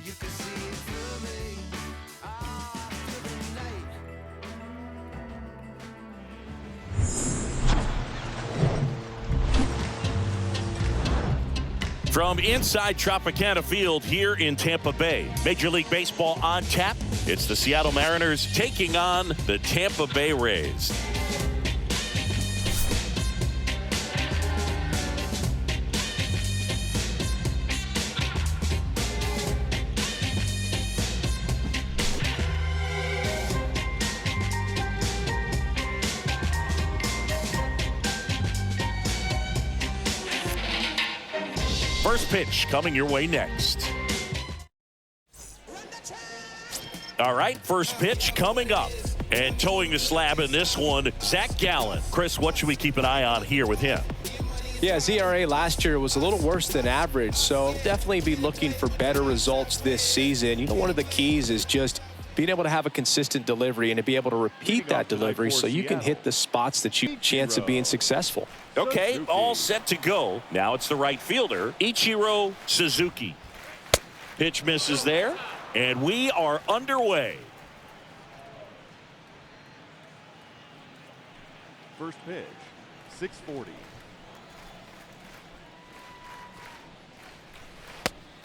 you can see it through me. Through the night. From inside Tropicana Field here in Tampa Bay, Major League Baseball on tap. It's the Seattle Mariners taking on the Tampa Bay Rays. First pitch coming your way next. All right, first pitch coming up. And towing the slab in this one, Zach Gallen. Chris, what should we keep an eye on here with him? Yeah, his ERA last year was a little worse than average, so definitely be looking for better results this season. You know, one of the keys is just being able to have a consistent delivery and to be able to repeat that delivery so you can hit the spots that you have a chance of being successful. Okay, all set to go. Now it's the right fielder, Ichiro Suzuki. Pitch misses there, and we are underway. First pitch, 640.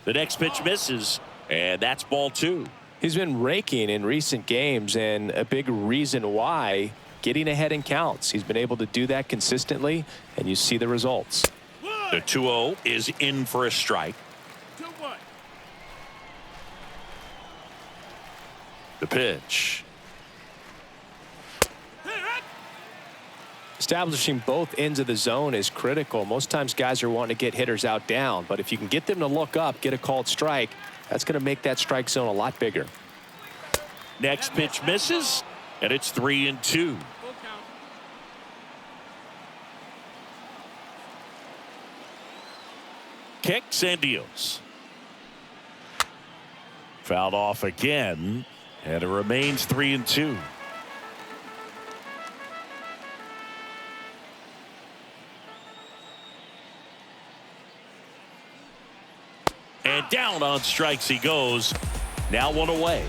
The next pitch misses, and that's ball two. He's been raking in recent games, and a big reason why, getting ahead in counts. He's been able to do that consistently, and you see the results. The 2-0 is in for a strike. 2-1. The pitch. Establishing both ends of the zone is critical. Most times guys are wanting to get hitters out down, but if you can get them to look up, get a called strike, that's going to make that strike zone a lot bigger. Next pitch misses, and it's 3-2. Kicks and deals. Fouled off again, and it remains 3-2. And down on strikes he goes. Now one away.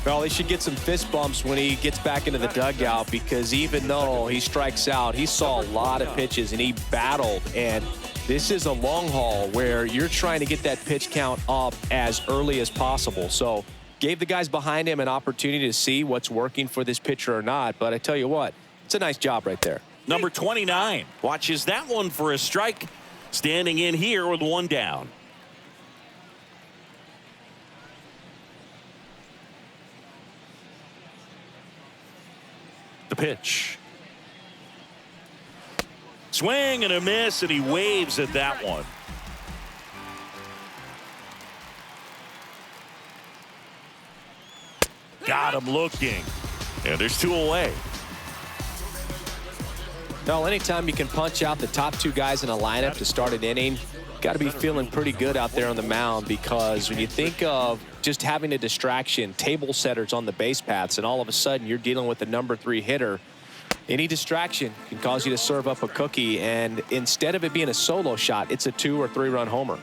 Well, he should get some fist bumps when he gets back into the dugout, because even though he strikes out, he saw a lot of pitches and he battled. And this is a long haul where you're trying to get that pitch count up as early as possible. So gave the guys behind him an opportunity to see what's working for this pitcher or not. But I tell you what, it's a nice job right there. Number 29 watches that one for a strike. Standing in here with one down. The pitch. Swing and a miss, and he waves at that one. Got him looking. And there's two away. Well, anytime you can punch out the top two guys in a lineup to start an inning, got to be feeling pretty good out there on the mound, because when you think of just having a distraction, table setters on the base paths, and all of a sudden you're dealing with the number 3 hitter, any distraction can cause you to serve up a cookie, and instead of it being a solo shot, it's a 2 or 3 run homer.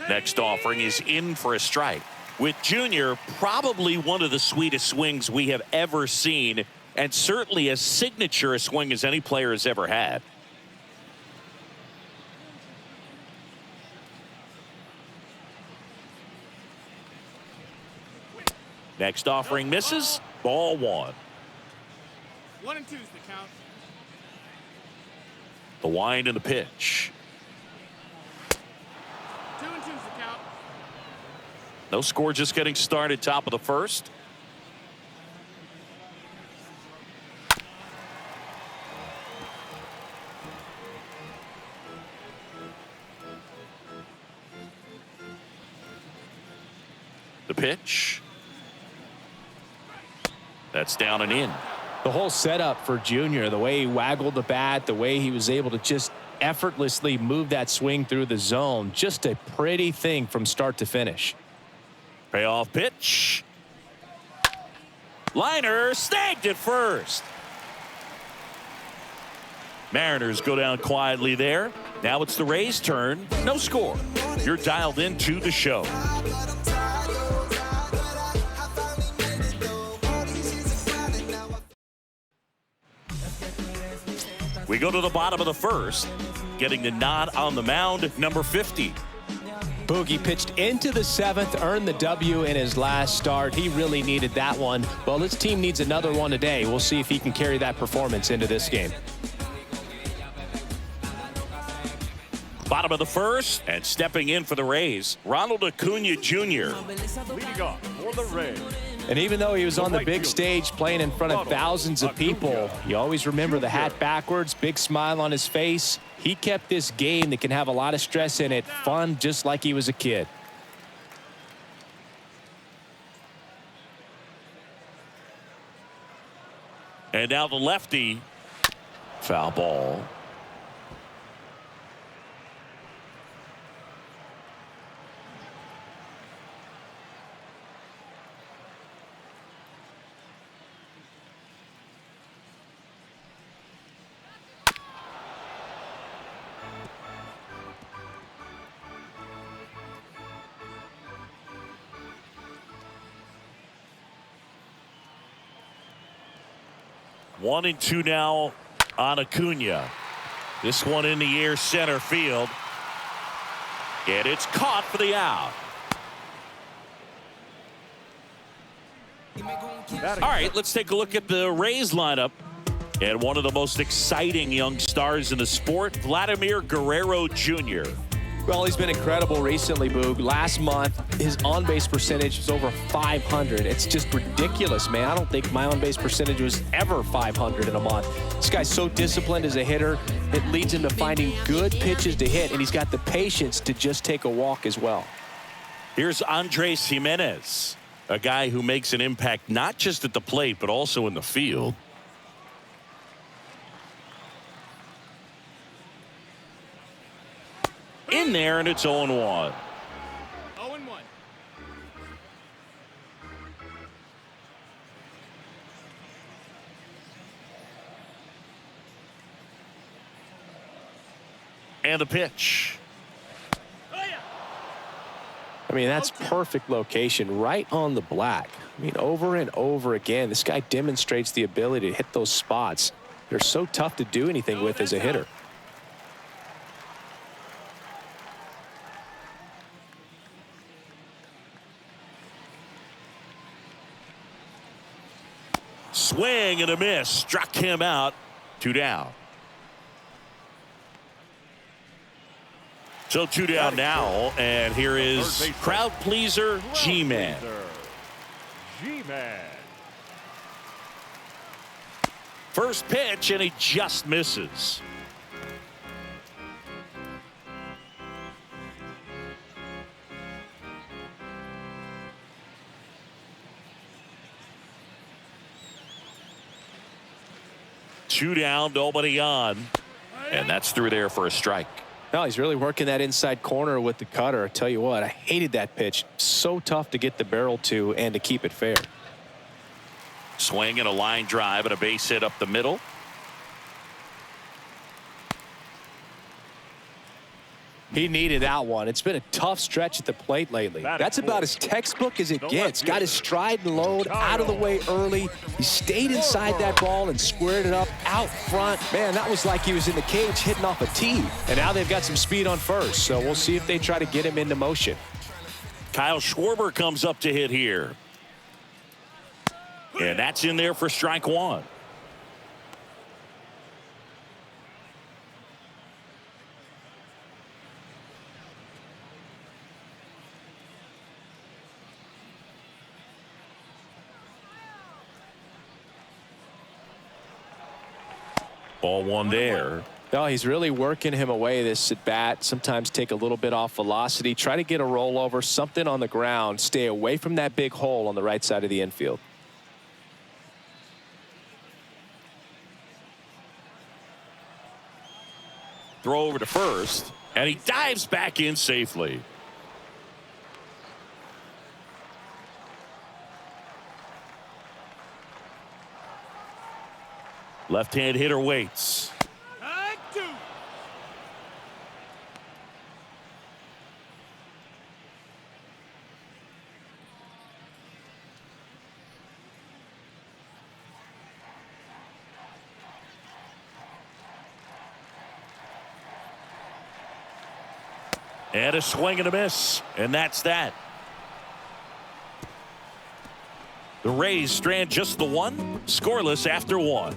Next offering is in for a strike. With Junior, probably one of the sweetest swings we have ever seen, and certainly as signature a swing as any player has ever had. Next offering misses. Ball 1. 1 and 2 is the count. The wind and the pitch. 2 and 2 is the count. No score, just getting started, top of the first. The pitch. That's down and in. The whole setup for Junior, the way he waggled the bat, the way he was able to just effortlessly move that swing through the zone, just a pretty thing from start to finish. Payoff pitch. Liner snagged it first. Mariners go down quietly there. Now it's the Rays' turn. No score. You're dialed into the show. We go to the bottom of the first. Getting the nod on the mound, number 50. Boogie pitched into the 7th, earned the W in his last start. He really needed that one. Well, this team needs another one today. We'll see if he can carry that performance into this game. Bottom of the first, and stepping in for the Rays, Ronald Acuna Jr. Leading off for the Rays. And even though he was on the big stage playing in front of thousands of people, you always remember the hat backwards, big smile on his face. He kept this game that can have a lot of stress in it fun, just like he was a kid. And now the lefty. Foul ball. One and two now on Acuna. This one in the air, center field. And it's caught for the out. All right, let's take a look at the Rays lineup. And one of the most exciting young stars in the sport, Vladimir Guerrero Jr. Well, he's been incredible recently, Boog. Last month, his on-base percentage was over 500. It's just ridiculous, man. I don't think my on-base percentage was ever 500 in a month. This guy's so disciplined as a hitter. It leads him to finding good pitches to hit, and he's got the patience to just take a walk as well. Here's Andres Jimenez, a guy who makes an impact not just at the plate, but also in the field. In there, and it's 0-1. 0-1. And the pitch. I mean, that's perfect location, right on the black. I mean, over and over again, this guy demonstrates the ability to hit those spots. They're so tough to do anything with as a hitter. Swing and a miss. Struck him out. 2 down. So 2 down now. And here is crowd pleaser G-Man. G-Man. First pitch, and he just misses. Two down, nobody on. And that's through there for a strike. No, he's really working that inside corner with the cutter. I tell you what, I hated that pitch. So tough to get the barrel to and to keep it fair. Swing and a line drive and a base hit up the middle. He needed that one. It's been a tough stretch at the plate lately. That's about as textbook as it gets. Got his stride and load out of the way early. He stayed inside that ball and squared it up out front. Man, that was like he was in the cage hitting off a tee. And now they've got some speed on first, so we'll see if they try to get him into motion. Kyle Schwarber comes up to hit here. And that's in there for strike one. Ball one there. No, he's really working him away this at bat. Sometimes take a little bit off velocity. Try to get a rollover, something on the ground. Stay away from that big hole on the right side of the infield. Throw over to first, and he dives back in safely. Left-hand hitter waits. And a swing and a miss. And that's that. The Rays strand just the one. Scoreless after one.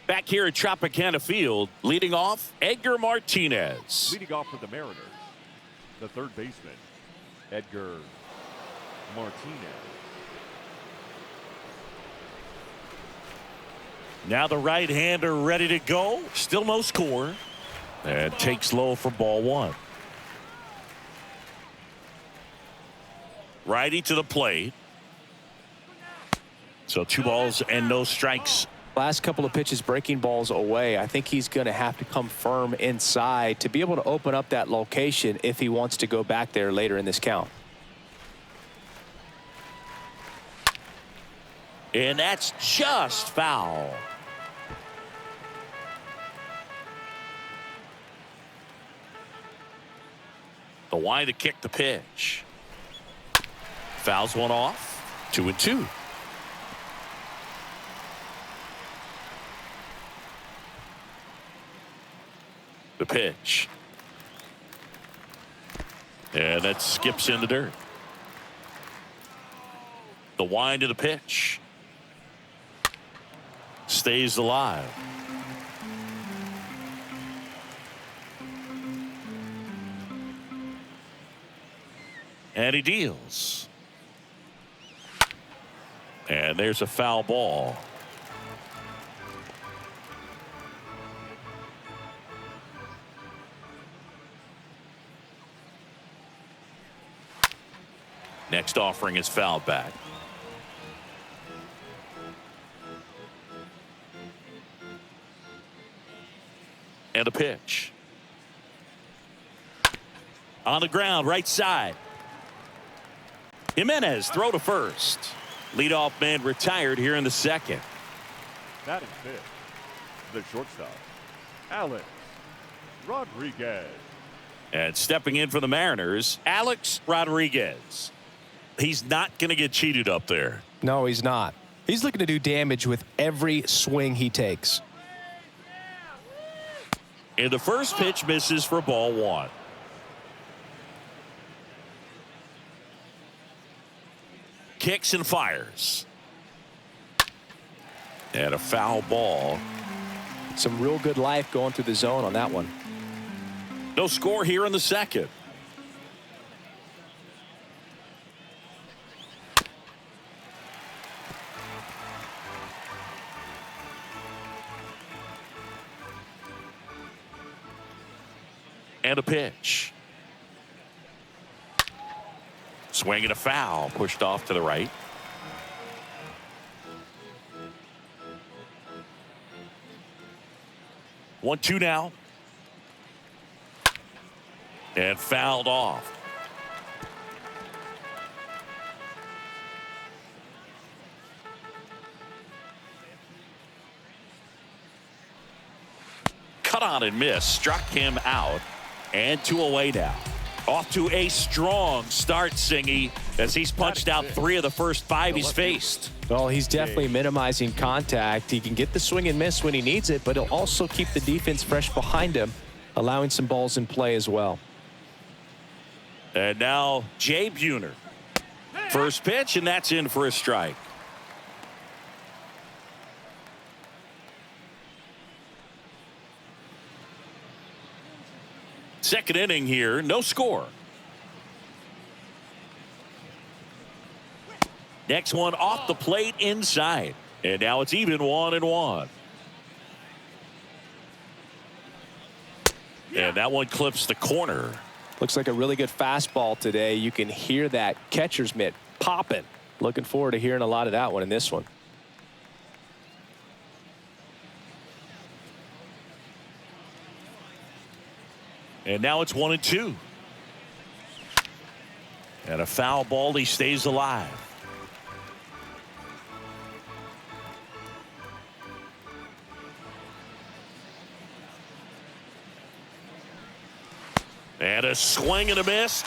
Back here at Tropicana Field, leading off, Edgar Martinez. Leading off for the Mariners, the third baseman, Edgar Martinez. Now the right-hander ready to go. Still no score. And takes low for ball one. Righty to the plate. So 2 balls and no strikes. Last couple of pitches breaking balls away. I think he's going to have to come firm inside to be able to open up that location if he wants to go back there later in this count. And that's just foul. The wind to kick the pitch. Fouls one off. 2-2. The pitch. And that skips in the dirt. The wind to the pitch. Stays alive. And he deals. And there's a foul ball. Next offering is fouled back. And a pitch. On the ground, right side. Jimenez, throw to first. Leadoff man retired here in the second. Batting fifth, the shortstop, Alex Rodriguez. And stepping in for the Mariners, Alex Rodriguez. He's not going to get cheated up there. No, he's not. He's looking to do damage with every swing he takes. And the first pitch misses for ball one. Kicks and fires. And a foul ball. Some real good life going through the zone on that one. No score here in the second. And a pitch. Swing and a foul, pushed off to the right. One, two now. And fouled off. Cut on and miss, struck him out. And 2 away now. Off to a strong start, Singy, as he's punched out 3 of the first 5 he's faced. Well, he's definitely minimizing contact. He can get the swing and miss when he needs it, but he'll also keep the defense fresh behind him, allowing some balls in play as well. And now Jay Buhner. First pitch, and that's in for a strike. Second inning here, no score. Next one off the plate inside. And now it's even 1-1. And that one clips the corner. Looks like a really good fastball today. You can hear that catcher's mitt popping. Looking forward to hearing a lot of that one in this one. And now it's 1-2. And a foul ball. He stays alive. And a swing and a miss.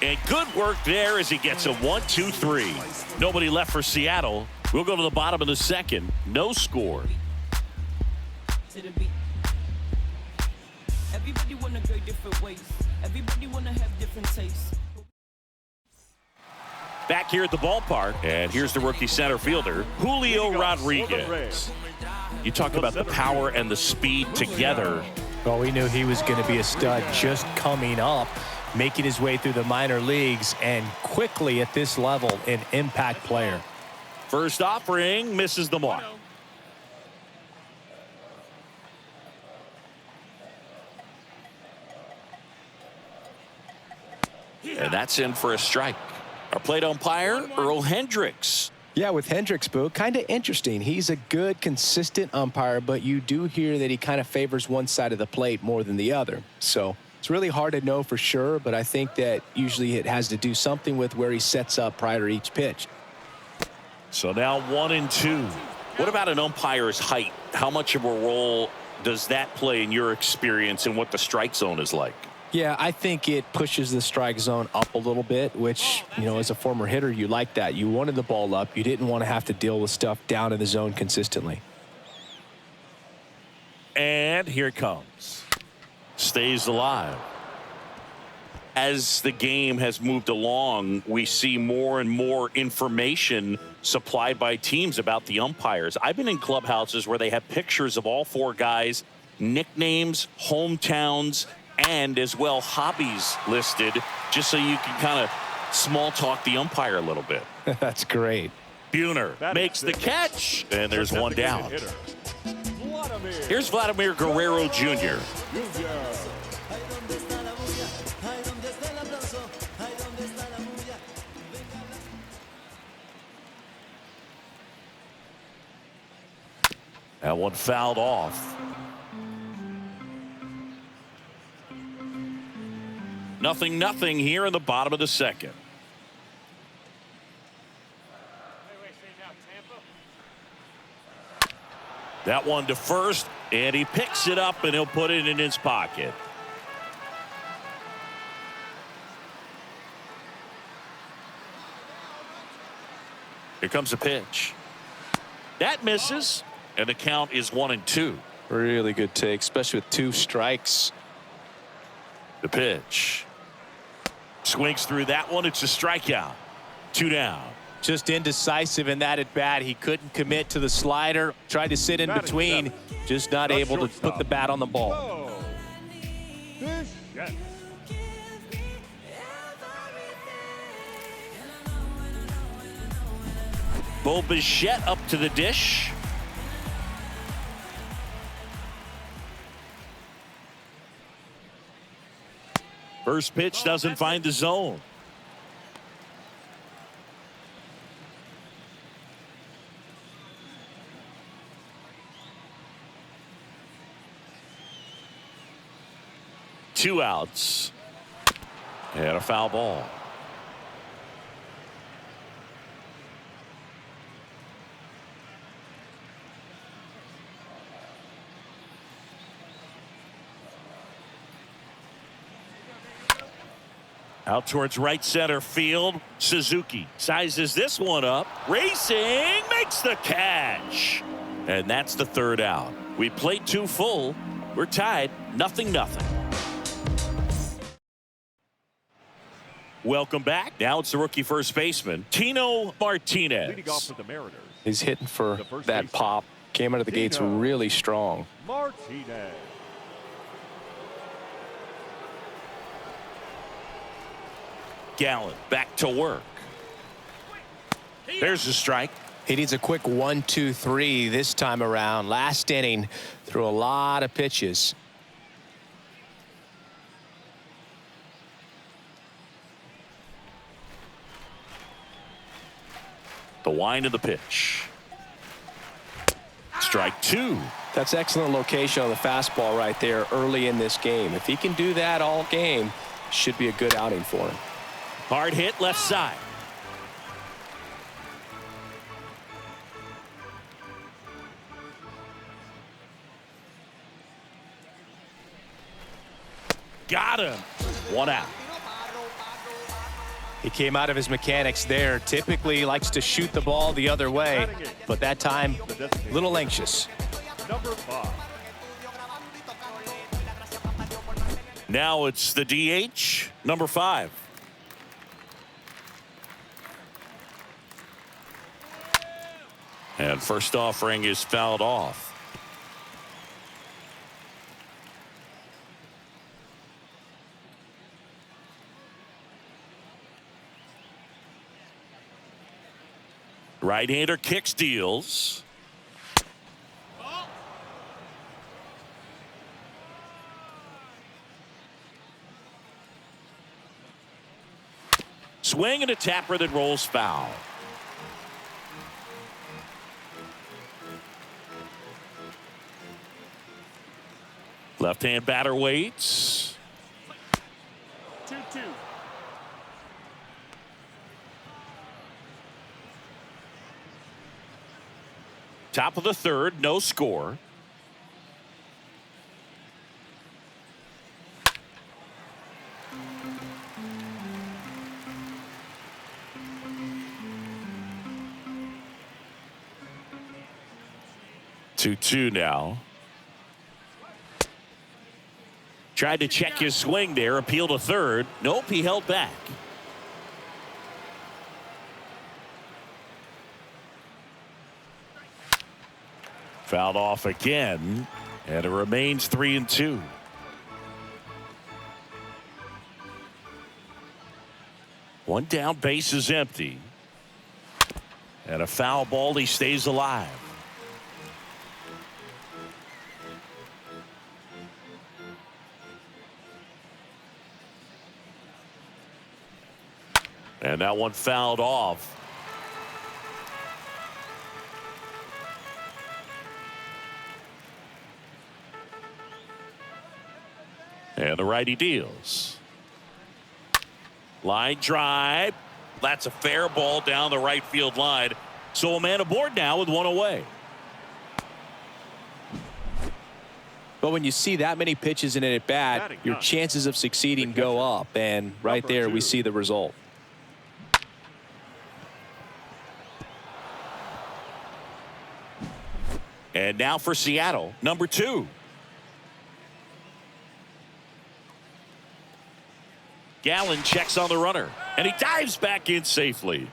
And good work there as he gets a 1-2-3. Nobody left for Seattle. We'll go to the bottom of the second. No score. Everybody wanna go different ways. Everybody wanna have different tastes. Back here at the ballpark, and here's the rookie center fielder, Julio Rodriguez. You talk about the power and the speed together. Well, we knew he was going to be a stud just coming up, making his way through the minor leagues, and quickly at this level, an impact player. First offering misses the mark. And that's in for a strike. Our plate umpire, Earl Hendricks. Yeah, with Hendricks, Boo, kind of interesting. He's a good, consistent umpire, but you do hear that he kind of favors one side of the plate more than the other. So it's really hard to know for sure, but I think that usually it has to do something with where he sets up prior to each pitch. So now 1-2. What about an umpire's height? How much of a role does that play in your experience and what the strike zone is like? Yeah, I think it pushes the strike zone up a little bit, which, you know, as a former hitter, you like that. You wanted the ball up. You didn't want to have to deal with stuff down in the zone consistently. And here it comes. Stays alive. As the game has moved along, we see more and more information supplied by teams about the umpires. I've been in clubhouses where they have pictures of all four guys, nicknames, hometowns, and as well hobbies listed, just so you can kind of small talk the umpire a little bit. That's great. Buhner makes the catch, and there's one down. Here's Vladimir Guerrero Jr. That one fouled off. 0-0 here in the bottom of the second. That one to first, and he picks it up, and he'll put it in his pocket. Here comes a pitch. That misses, and the count is 1-2. Really good take, especially with two strikes. The pitch. Swings through that one. It's a strikeout. 2 down. Just indecisive in that at bat. He couldn't commit to the slider. Tried to sit in between. Just not able to put the bat on the ball. Bo Bichette up to the dish. First pitch doesn't find the zone. Two outs. And a foul ball. Out towards right center field. Suzuki sizes this one up. Racing, makes the catch. And that's the third out. We played 2 full. We're tied 0-0. Welcome back. Now it's the rookie first baseman, Tino Martinez. Leading off with the Mariners. He's hitting for that pop. Came out of the gates really strong. Martinez. Gallen back to work. There's the strike. He needs a quick 1-2-3 this time around. Last inning, threw a lot of pitches. The wind of the pitch. Strike 2. That's excellent location on the fastball right there early in this game. If he can do that all game, should be a good outing for him. Hard hit left side. Got him. One out. He came out of his mechanics there. Typically likes to shoot the ball the other way, but that time a little anxious. Number 5. Now it's the DH, number 5. And first offering is fouled off. Right-hander kicks, deals. Swing and a tapper that rolls foul. Left-hand batter waits. 2-2. Top of the third, no score. Two now. Tried to check his swing there, appeal to third. Nope, he held back. Fouled off again, and it remains 3-2. One down, base is empty. And a foul ball, he stays alive. And that one fouled off. And the righty deals. Line drive. That's a fair ball down the right field line. So a man aboard now with one away. But when you see that many pitches in an at-bat, your chances of succeeding go up. And right there, we see the result. And now for Seattle, number 2. Gallen checks on the runner, and he dives back in safely.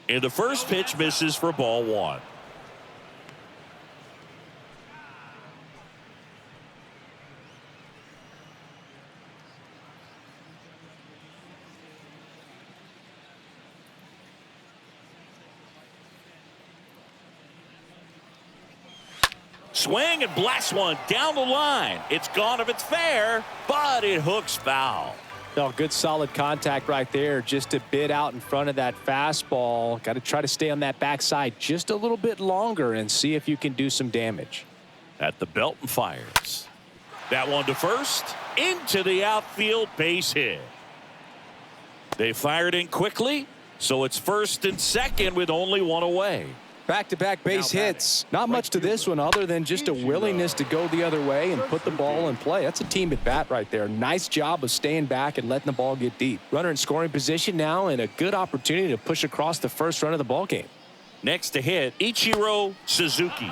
And the first pitch misses for ball 1. Swing and blast one down the line. It's gone if it's fair, but it hooks foul. No, good solid contact right there. Just a bit out in front of that fastball. Got to try to stay on that backside just a little bit longer and see if you can do some damage. At the belt and fires. That one to first. Into the outfield, base hit. They fired in quickly, so it's first and second with only one away. Back-to-back base hits. Not much to this one other than just a willingness to go the other way and put the ball in play. That's a team at bat right there. Nice job of staying back and letting the ball get deep. Runner in scoring position now and a good opportunity to push across the first run of the ball game. Next to hit, Ichiro Suzuki.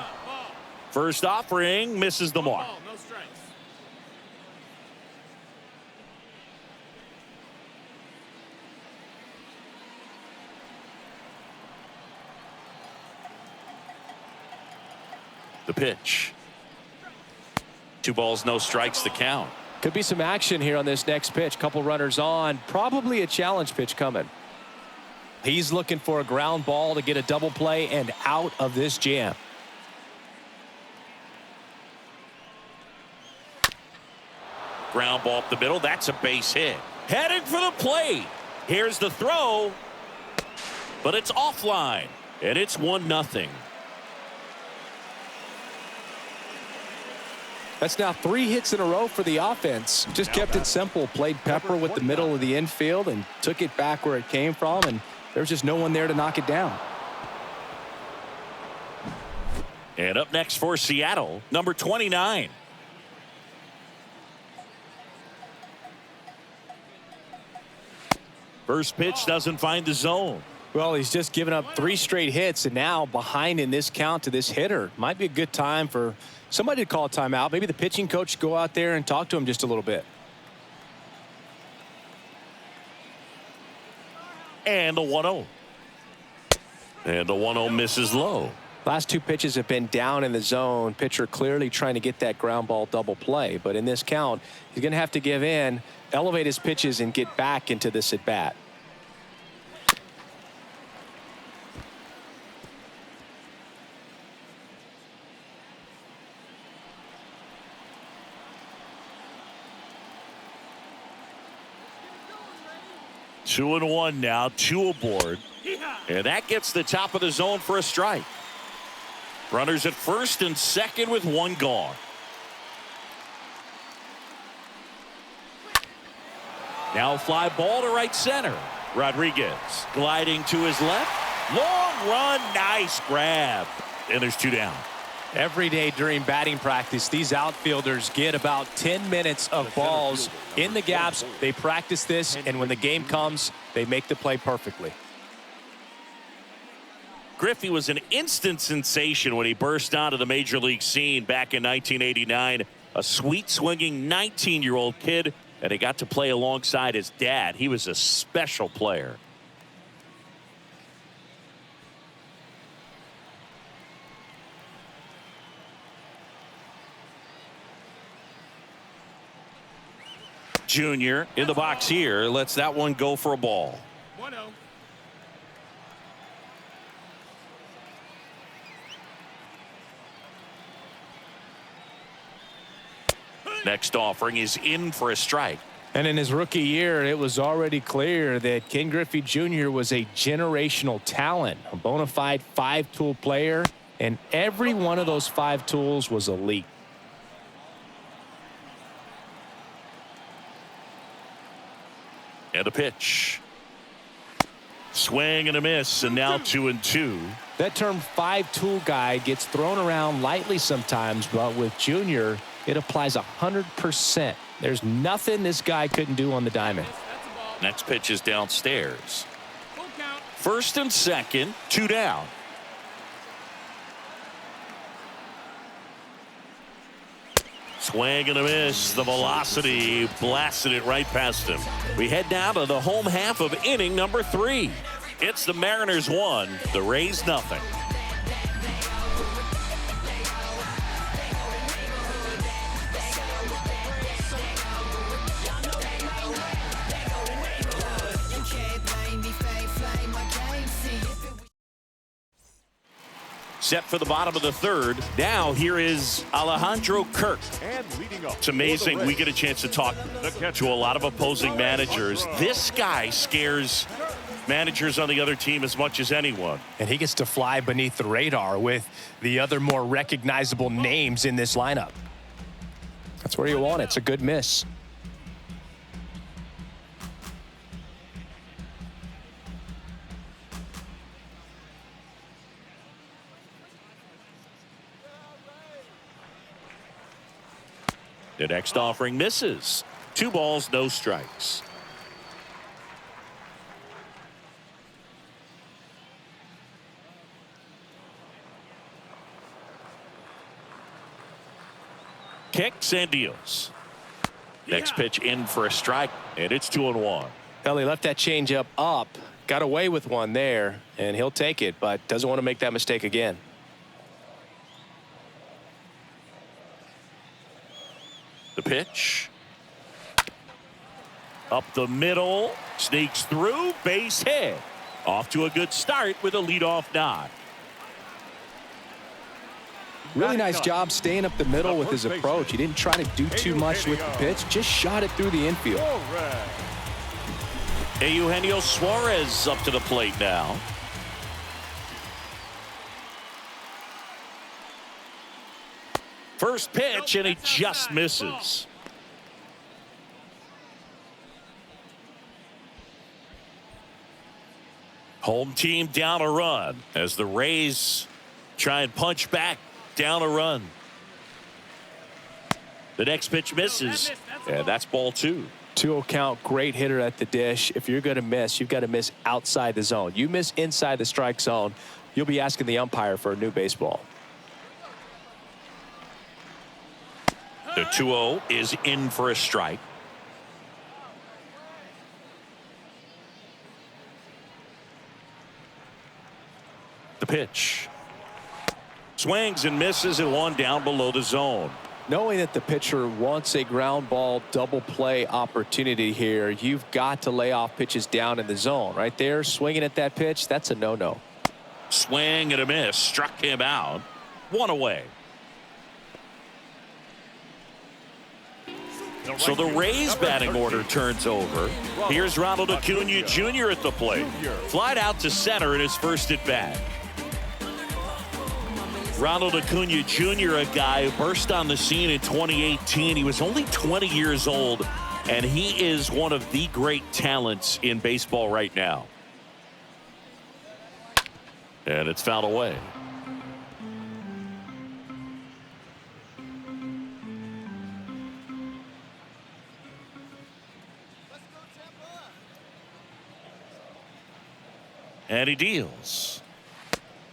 First offering misses the mark. The pitch. 2 balls, no strikes to count. Could be some action here on this next pitch. Couple runners on. Probably a challenge pitch coming. He's looking for a ground ball to get a double play and out of this jam. Ground ball up the middle. That's a base hit. Heading for the plate. Here's the throw. But it's offline. And it's 1-0. That's now 3 hits in a row for the offense. Just kept it simple. Played pepper with the middle of the infield and took it back where it came from. And there's just no one there to knock it down. And up next for Seattle, number 29. First pitch doesn't find the zone. Well, he's just given up 3 straight hits, and now behind in this count to this hitter. Might be a good time for somebody to call a timeout. Maybe the pitching coach go out there and talk to him just a little bit. And a 1-0. And a 1-0 misses low. Last 2 pitches have been down in the zone. Pitcher clearly trying to get that ground ball double play. But in this count, he's going to have to give in, elevate his pitches, and get back into this at bat. Two and 1 now, 2 aboard. And that gets the top of the zone for a strike. Runners at first and second with 1 gone. Now fly ball to right center. Rodriguez gliding to his left. Long run, nice grab. And there's 2 down. Every day during batting practice, these outfielders get about 10 minutes of balls in the gaps. They practice this, and when the game comes, they make the play perfectly. Griffey was an instant sensation when he burst onto the major league scene back in 1989. A sweet swinging 19-year-old kid, and he got to play alongside his dad. He was a special player. Junior in the box here, lets that one go for a ball. 1-0. Next offering is in for a strike. And in his rookie year, it was already clear that Ken Griffey Jr. was a generational talent, a bona fide 5-tool player, and every one of those 5 tools was elite. And a pitch. Swing and a miss, and now 2-2. That term 5-tool guy gets thrown around lightly sometimes, but with Junior, it applies 100%. There's nothing this guy couldn't do on the diamond. Next pitch is downstairs. First and second, 2 down. Swing and a miss. The velocity blasted it right past him. We head now to the home half of inning number 3. It's the Mariners 1, the Rays nothing. Set for the bottom of the 3rd. Now here is Alejandro Kirk. And leading up. It's amazing we get a chance to talk to a lot of opposing managers. This guy scares managers on the other team as much as anyone. And he gets to fly beneath the radar with the other more recognizable names in this lineup. That's where you want it. It's a good miss. The next offering misses. 2 balls, no strikes. Kicks and deals. Next pitch in for a strike, and it's 2-1. Well, he left that changeup up, got away with one there, and he'll take it, but doesn't want to make that mistake again. The pitch. Up the middle. Sneaks through. Base hit. Off to a good start with a leadoff nod. Really nice job staying up the middle with his approach. He didn't try to do too much with the pitch, just shot it through the infield. Eugenio Suarez up to the plate now. First pitch, and he just misses. Home team down a run as the Rays try and punch back down a run. The next pitch misses, and that's ball 2. 2-0 count, great hitter at the dish. If you're going to miss, you've got to miss outside the zone. You miss inside the strike zone, you'll be asking the umpire for a new baseball. The 2-0 is in for a strike. The pitch. Swings and misses at one down below the zone. Knowing that the pitcher wants a ground ball double play opportunity here, you've got to lay off pitches down in the zone. Right there, swinging at that pitch, that's a no-no. Swing and a miss, struck him out. One away. So the Rays batting order turns over. Here's Ronald Acuna Jr. at the plate. Flied out to center in his first at bat. Ronald Acuna Jr., a guy who burst on the scene in 2018. He was only 20 years old, and he is one of the great talents in baseball right now. And it's fouled away. And he deals.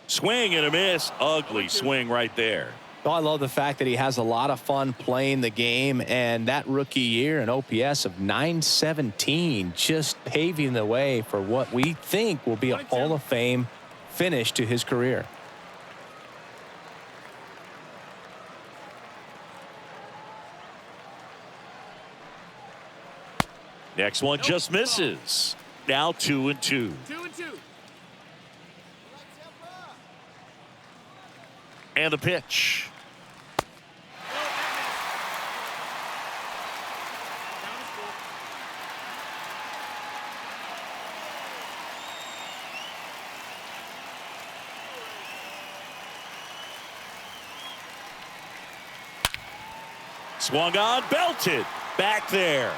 Swing and a miss. Ugly swing right there. Oh, I love the fact that he has a lot of fun playing the game, and that rookie year an OPS of 917 just paving the way for what we think will be a Hall of Fame finish to his career. Next one just misses. Now 2-2. And the pitch. Swung on, belted. Back there.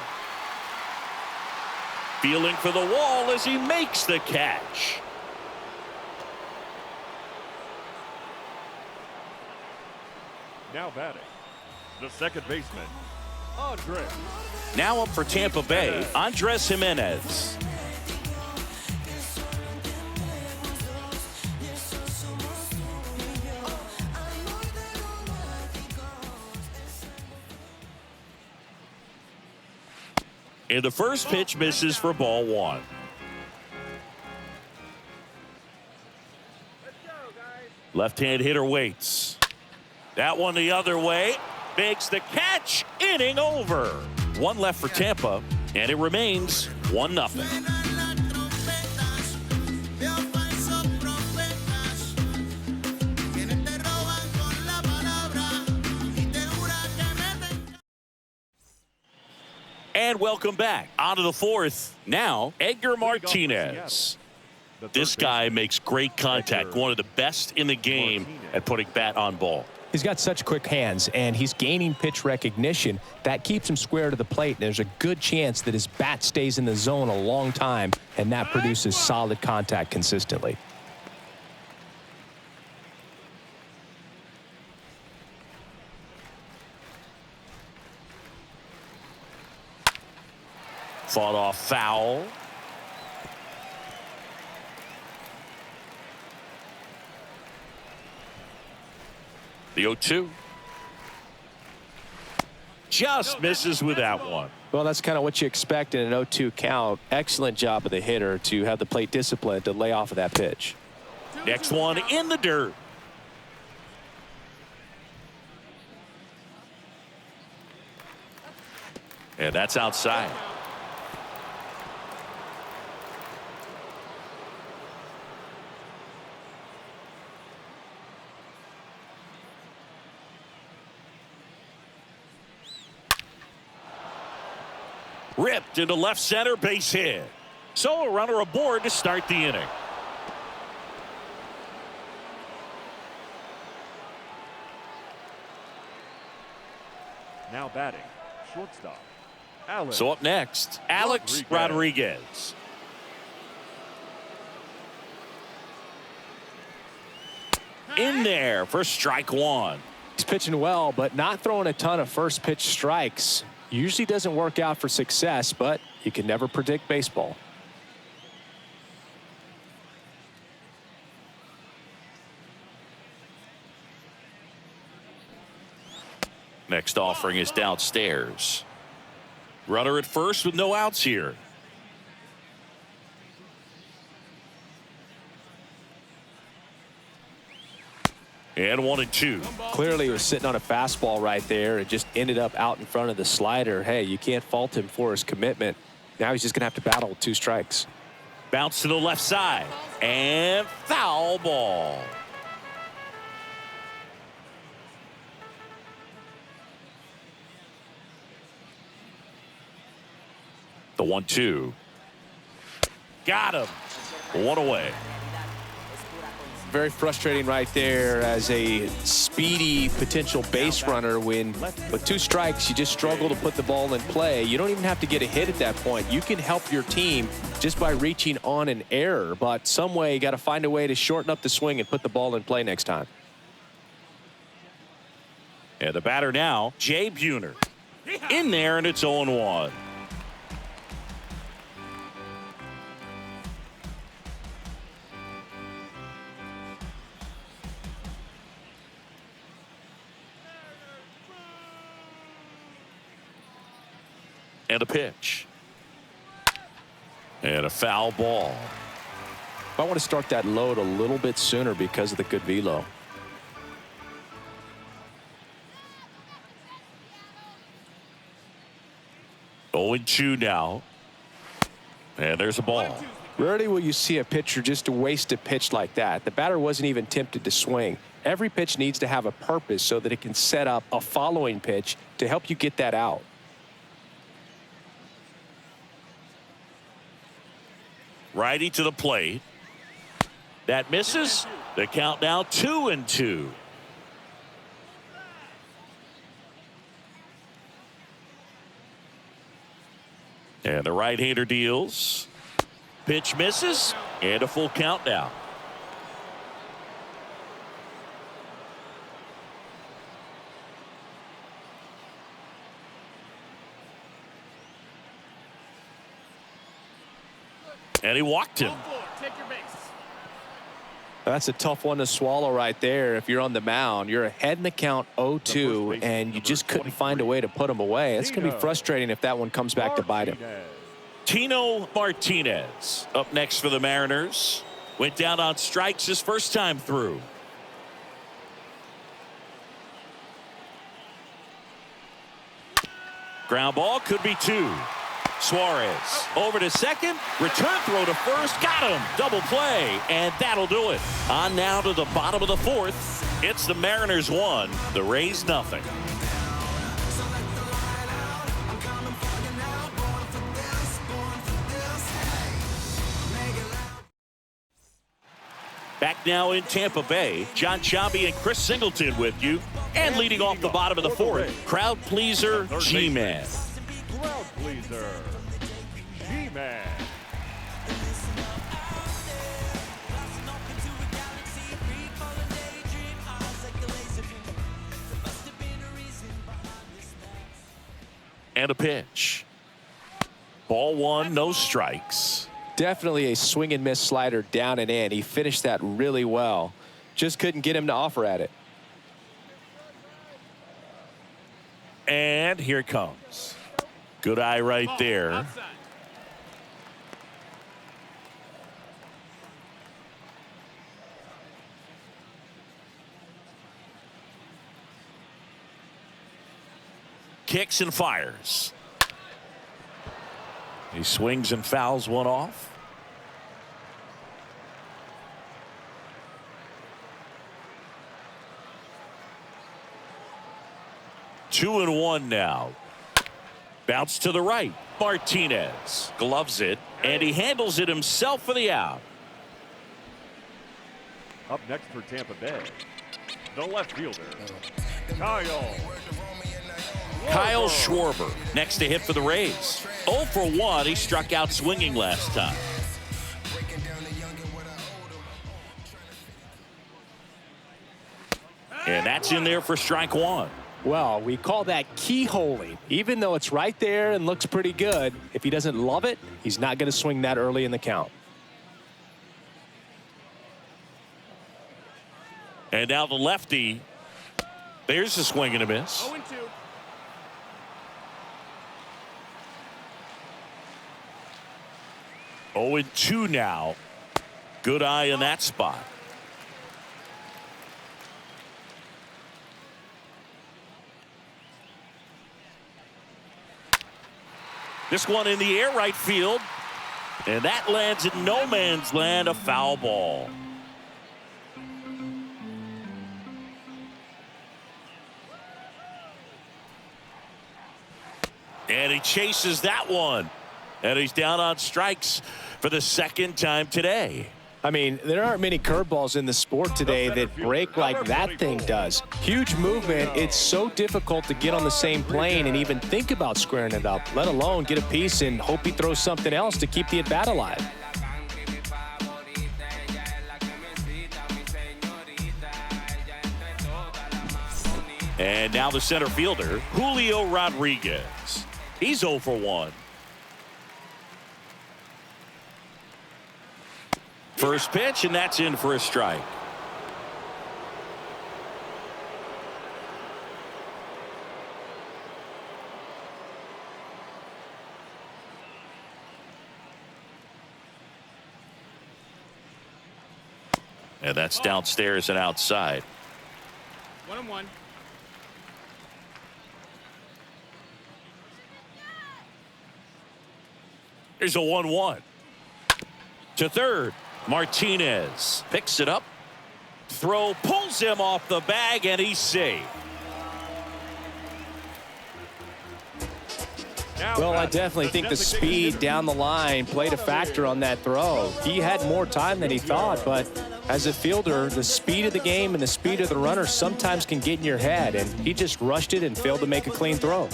Feeling for the wall as he makes the catch. Now batting, the second baseman, Andres. Now up for Tampa Bay, Andres Jimenez. And the first pitch misses for ball 1. Left-hand hitter waits. That one the other way. Makes the catch. Inning over. One left for Tampa, and it remains 1-0. And welcome back. On to the fourth. Now, Edgar Martinez. This guy makes great contact. One of the best in the game at putting bat on ball. He's got such quick hands, and he's gaining pitch recognition. That keeps him square to the plate, and there's a good chance that his bat stays in the zone a long time, and that produces solid contact consistently. Fought off foul. The 0-2. Just misses with that one. Well, that's kind of what you expect in an 0-2 count. Excellent job of the hitter to have the plate discipline to lay off of that pitch. Next one in the dirt. And that's outside. Ripped into left center, base hit. So a runner aboard to start the inning. Now batting, shortstop, Alex. So up next, Alex Rodriguez. In there for strike one. He's pitching well, but not throwing a ton of first pitch strikes. Usually doesn't work out for success, but you can never predict baseball. Next offering is downstairs. Runner at first with no outs here. And 1-2. Clearly he was sitting on a fastball right there and just ended up out in front of the slider. Hey, you can't fault him for his commitment. Now he's just going to have to battle with 2 strikes. Bounce to the left side. And foul ball. The 1-2. Got him. 1 away. Very frustrating right there as a speedy potential base runner when with 2 strikes you just struggle to put the ball in play. You don't even have to get a hit at that point. You can help your team just by reaching on an error, but some way you got to find a way to shorten up the swing and put the ball in play next time. And the batter now, Jay Buhner. In there, and it's 0-1. And a pitch. And a foul ball. I want to start that load a little bit sooner because of the good velo. Oh, 2 now. And there's a ball. Rarely will you see a pitcher just to waste a pitch like that. The batter wasn't even tempted to swing. Every pitch needs to have a purpose so that it can set up a following pitch to help you get that out. Righty to the plate. That misses. The count now 2-2. And the right-hander deals. Pitch misses. And a full count now. And he walked him. That's a tough one to swallow right there. If you're on the mound, you're ahead in the count 0-2, and you just couldn't find a way to put him away. It's going to be frustrating if that one comes back to bite him. Tino Martinez up next for the Mariners. Went down on strikes his first time through. Ground ball could be 2. Suarez over to second, return throw to first, got him, double play, and that'll do it. On now to the bottom of the 4th. It's the Mariners 1, the Rays nothing. Back now in Tampa Bay, John Chambi and Chris Singleton with you. And leading off the bottom of the 4th, crowd pleaser G-Man. Crowd pleaser, G-Man. And a pitch. Ball 1, no strikes. Definitely a swing and miss slider down and in. He finished that really well. Just couldn't get him to offer at it. And here it comes. Good eye right there. Kicks and fires. He swings and fouls one off. Two and one now. Bounce to the right. Martinez gloves it, and he handles it himself for the out. Up next for Tampa Bay, the left fielder, Kyle Schwarber next to hit for the Rays. 0 for 1. He struck out swinging last time. And that's in there for strike one. Well, we call that keyholing. Even though it's right there and looks pretty good, if he doesn't love it, he's not going to swing that early in the count. And now the lefty. There's a swing and a miss. 0-2. Oh, and 2 now. Good eye in that spot. This one in the air right field. And that lands in no man's land, a foul ball. And he chases that one. And he's down on strikes for the second time today. I mean, there aren't many curveballs in the sport today that break like that thing does. Huge movement. It's so difficult to get on the same plane and even think about squaring it up, let alone get a piece and hope he throws something else to keep the at-bat alive. And now the center fielder, Julio Rodriguez. He's 0 for 1. First pitch, and that's in for a strike. And that's downstairs and outside. 1-1. Here's a 1-1. To third. Martinez picks it up. Throw pulls him off the bag, and he's safe. Well, I definitely think the speed down the line played a factor on that throw. He had more time than he thought, but as a fielder, the speed of the game and the speed of the runner sometimes can get in your head, and he just rushed it and failed to make a clean throw.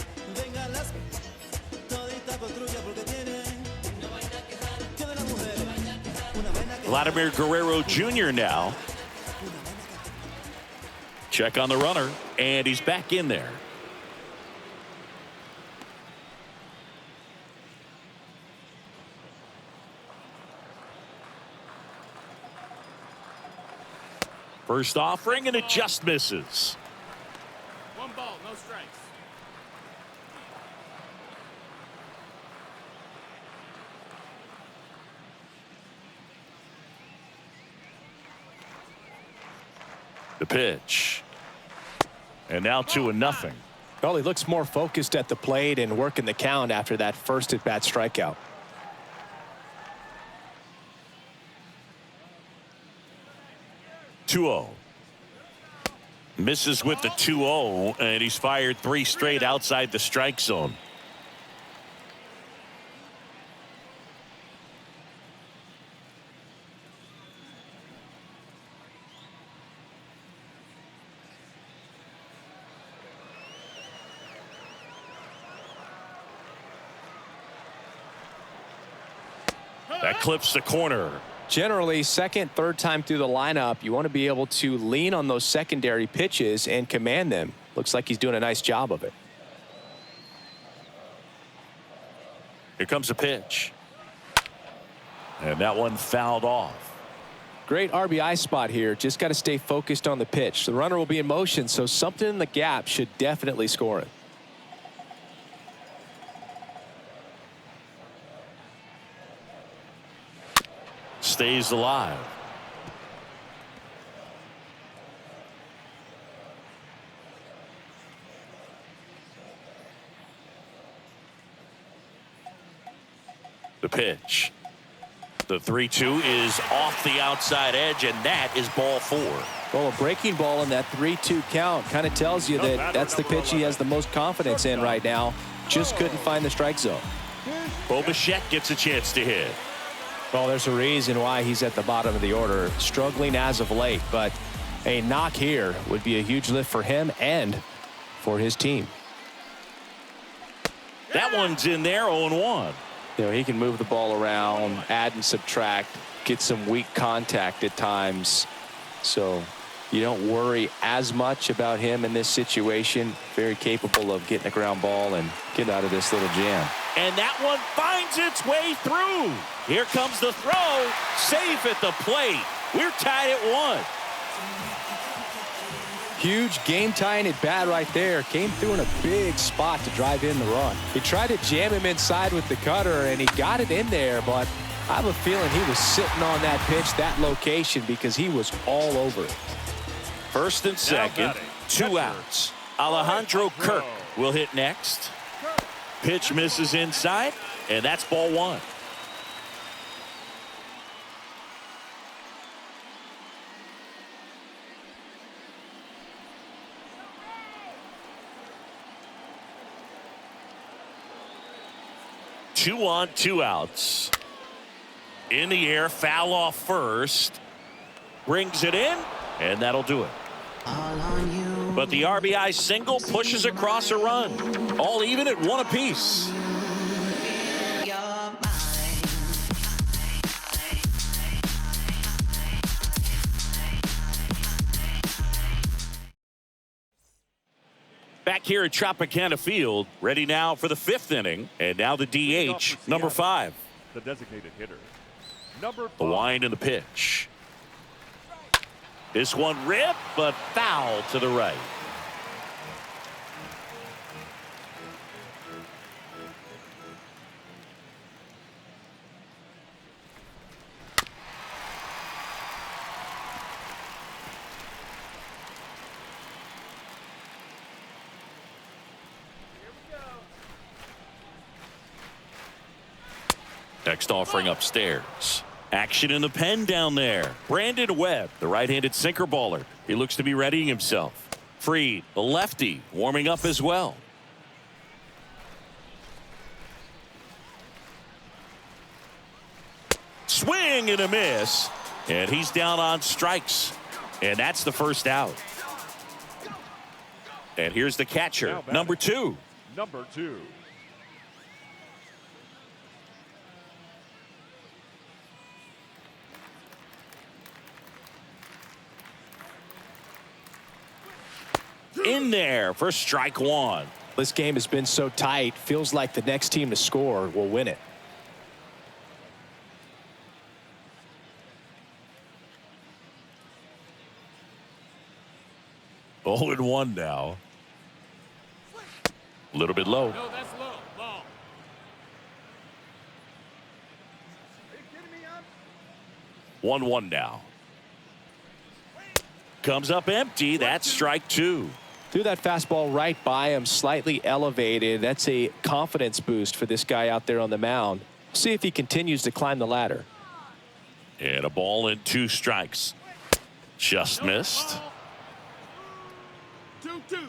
Vladimir Guerrero Jr. now. Check on the runner, and he's back in there. First offering, and it just misses. 1 ball, no strikes. The pitch. And now 2-0. Well, he looks more focused at the plate and working the count after that first at-bat strikeout. Misses with the 2-0, and he's fired 3 straight outside the strike zone. That clips the corner. Generally, second, third time through the lineup, you want to be able to lean on those secondary pitches and command them. Looks like he's doing a nice job of it. Here comes a pitch. And that one fouled off. Great RBI spot here. Just got to stay focused on the pitch. The runner will be in motion, so something in the gap should definitely score it. Stays alive. The pitch. The 3-2 is off the outside edge, and that is ball 4. Well, a breaking ball in that 3-2 count kind of tells you that that's the pitch he has the most confidence in right now. Just couldn't find the strike zone. Bo Bichette gets a chance to hit. Well, there's a reason why he's at the bottom of the order, struggling as of late, but a knock here would be a huge lift for him and for his team. That one's in there, 0-1. You know, he can move the ball around, add and subtract, get some weak contact at times. So you don't worry as much about him in this situation. Very capable of getting a ground ball and getting out of this little jam. And that one finds its way through. Here comes the throw. Safe at the plate. We're tied at 1. Huge game-tying at bat right there. Came through in a big spot to drive in the run. He tried to jam him inside with the cutter, and he got it in there, but I have a feeling he was sitting on that pitch, that location, because he was all over it. First and second, 2 outs. Alejandro Kirk will hit next. Pitch misses inside, and that's ball 1. Two on, 2 outs. In the air, foul off first. Brings it in, and that'll do it. But the RBI single pushes across a run. All even at 1 apiece. Back here at Tropicana Field, ready now for the 5th inning. And now the DH, number 5. The designated hitter, number 5. The wind and the pitch. This one ripped, but foul to the right. Next offering upstairs. Action in the pen down there. Brandon Webb, the right-handed sinker baller. He looks to be readying himself. Freed, the lefty, warming up as well. Swing and a miss. And he's down on strikes. And that's the first out. And here's the catcher, number 2. Number 2. In there for strike 1. This game has been so tight. Feels like the next team to score will win it. Oh, and 1 now. A little bit low. No, that's low. Ball. 1-1 now. Comes up empty. That's strike 2. Threw that fastball right by him, slightly elevated. That's a confidence boost for this guy out there on the mound. See if he continues to climb the ladder. And a ball and 2 strikes. Just missed. 2-2.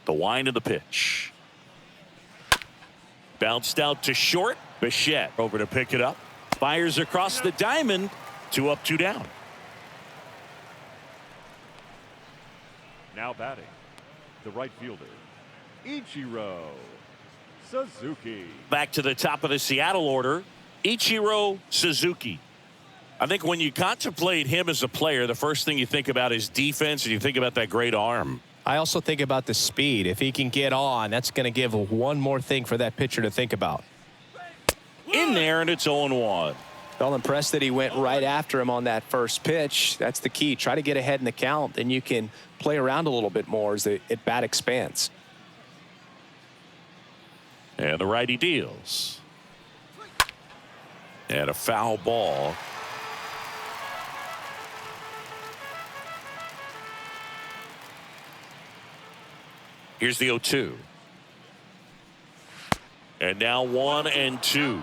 The wind of the pitch. Bounced out to short. Bichette over to pick it up. Fires across the diamond. 2 up, 2 down. Now batting, the right fielder, Ichiro Suzuki. Back to the top of the Seattle order, Ichiro Suzuki. I think when you contemplate him as a player, the first thing you think about is defense, and you think about that great arm. I also think about the speed. If he can get on, that's going to give one more thing for that pitcher to think about. In there, and it's 0-1. Felt impressed that he went right after him on that first pitch. That's the key. Try to get ahead in the count, then you can play around a little bit more as the at-bat expands. And the righty deals. And a foul ball. Here's the 0-2. And now 1-2.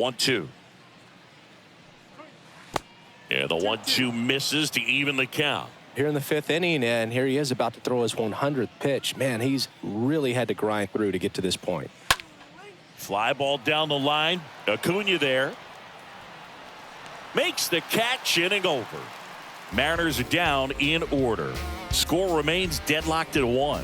1-2. And the 1-2 misses to even the count. Here in the 5th inning, and here he is about to throw his 100th pitch. Man, he's really had to grind through to get to this point. Fly ball down the line. Acuna there. Makes the catch, inning over. Mariners are down in order. Score remains deadlocked at 1.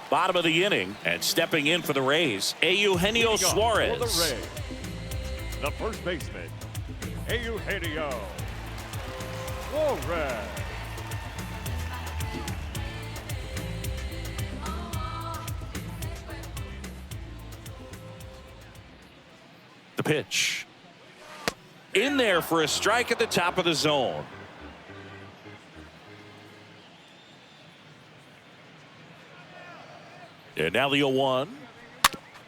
Bottom of the inning, and stepping in for the Rays, Eugenio Suarez. For the Rays, the first baseman, Eugenio Suarez. The pitch. In there for a strike at the top of the zone. And now the 0-1.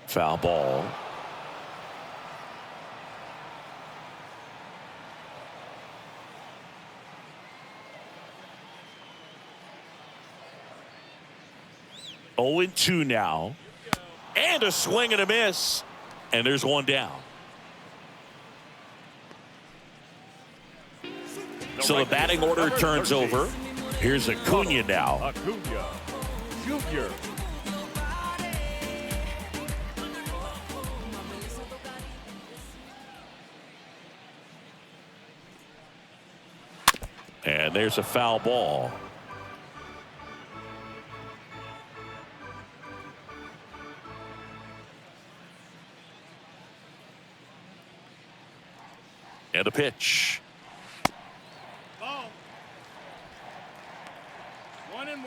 Foul ball. Oh, 0-2 now. And a swing and a miss. And there's one down. So the batting order turns over. Here's Acuna now. Acuna Jr. And there's a foul ball. And a pitch. Ball. 1-1.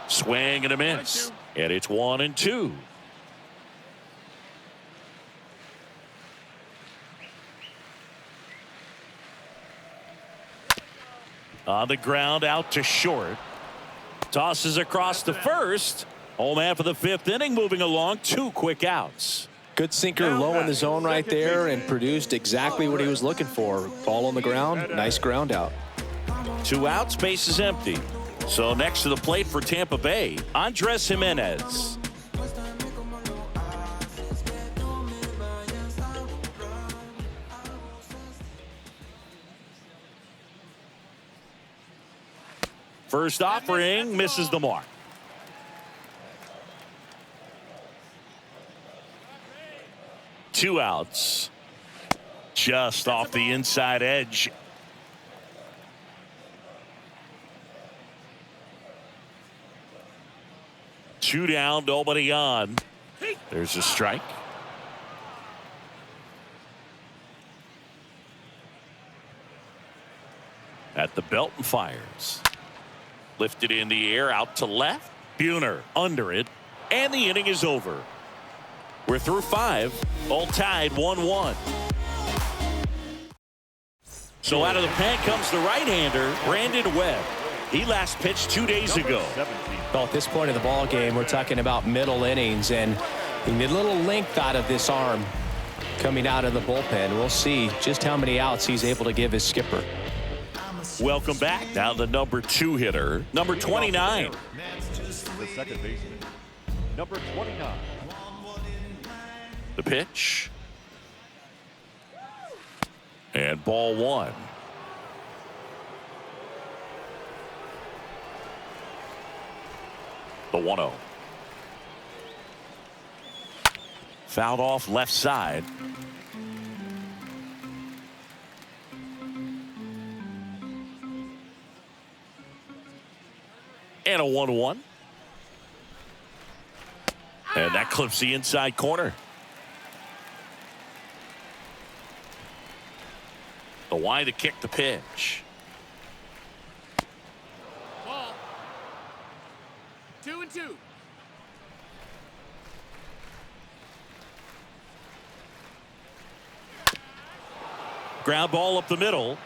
Swing and a miss. And it's 1-2. On the ground, out to short. Tosses across to first. Home half of the 5th inning, moving along. 2 quick outs. Good sinker low in the zone right there and produced exactly what he was looking for. Ball on the ground, nice ground out. 2 outs, base is empty. So next to the plate for Tampa Bay, Andres Jimenez. First offering misses the mark. Two outs. Just off the inside edge. Two down, nobody on. There's a strike. At the belt and fires. Lifted in the air, out to left. Buhner under it, and the inning is over. We're through 5, all tied 1-1. So out of the pen comes the right-hander, Brandon Webb. He last pitched 2 days ago. Well, at this point of the ball game, we're talking about middle innings, and he need a little length out of this arm coming out of the bullpen. We'll see just how many outs he's able to give his skipper. Welcome back. Now the number 2 hitter, number 29. The second baseman, number 29. The pitch. And ball 1. The 1-0. Fouled off left side. And a 1-1. And that clips the inside corner. The wide to kick the pitch. Ball. 2-2. Ground ball up the middle.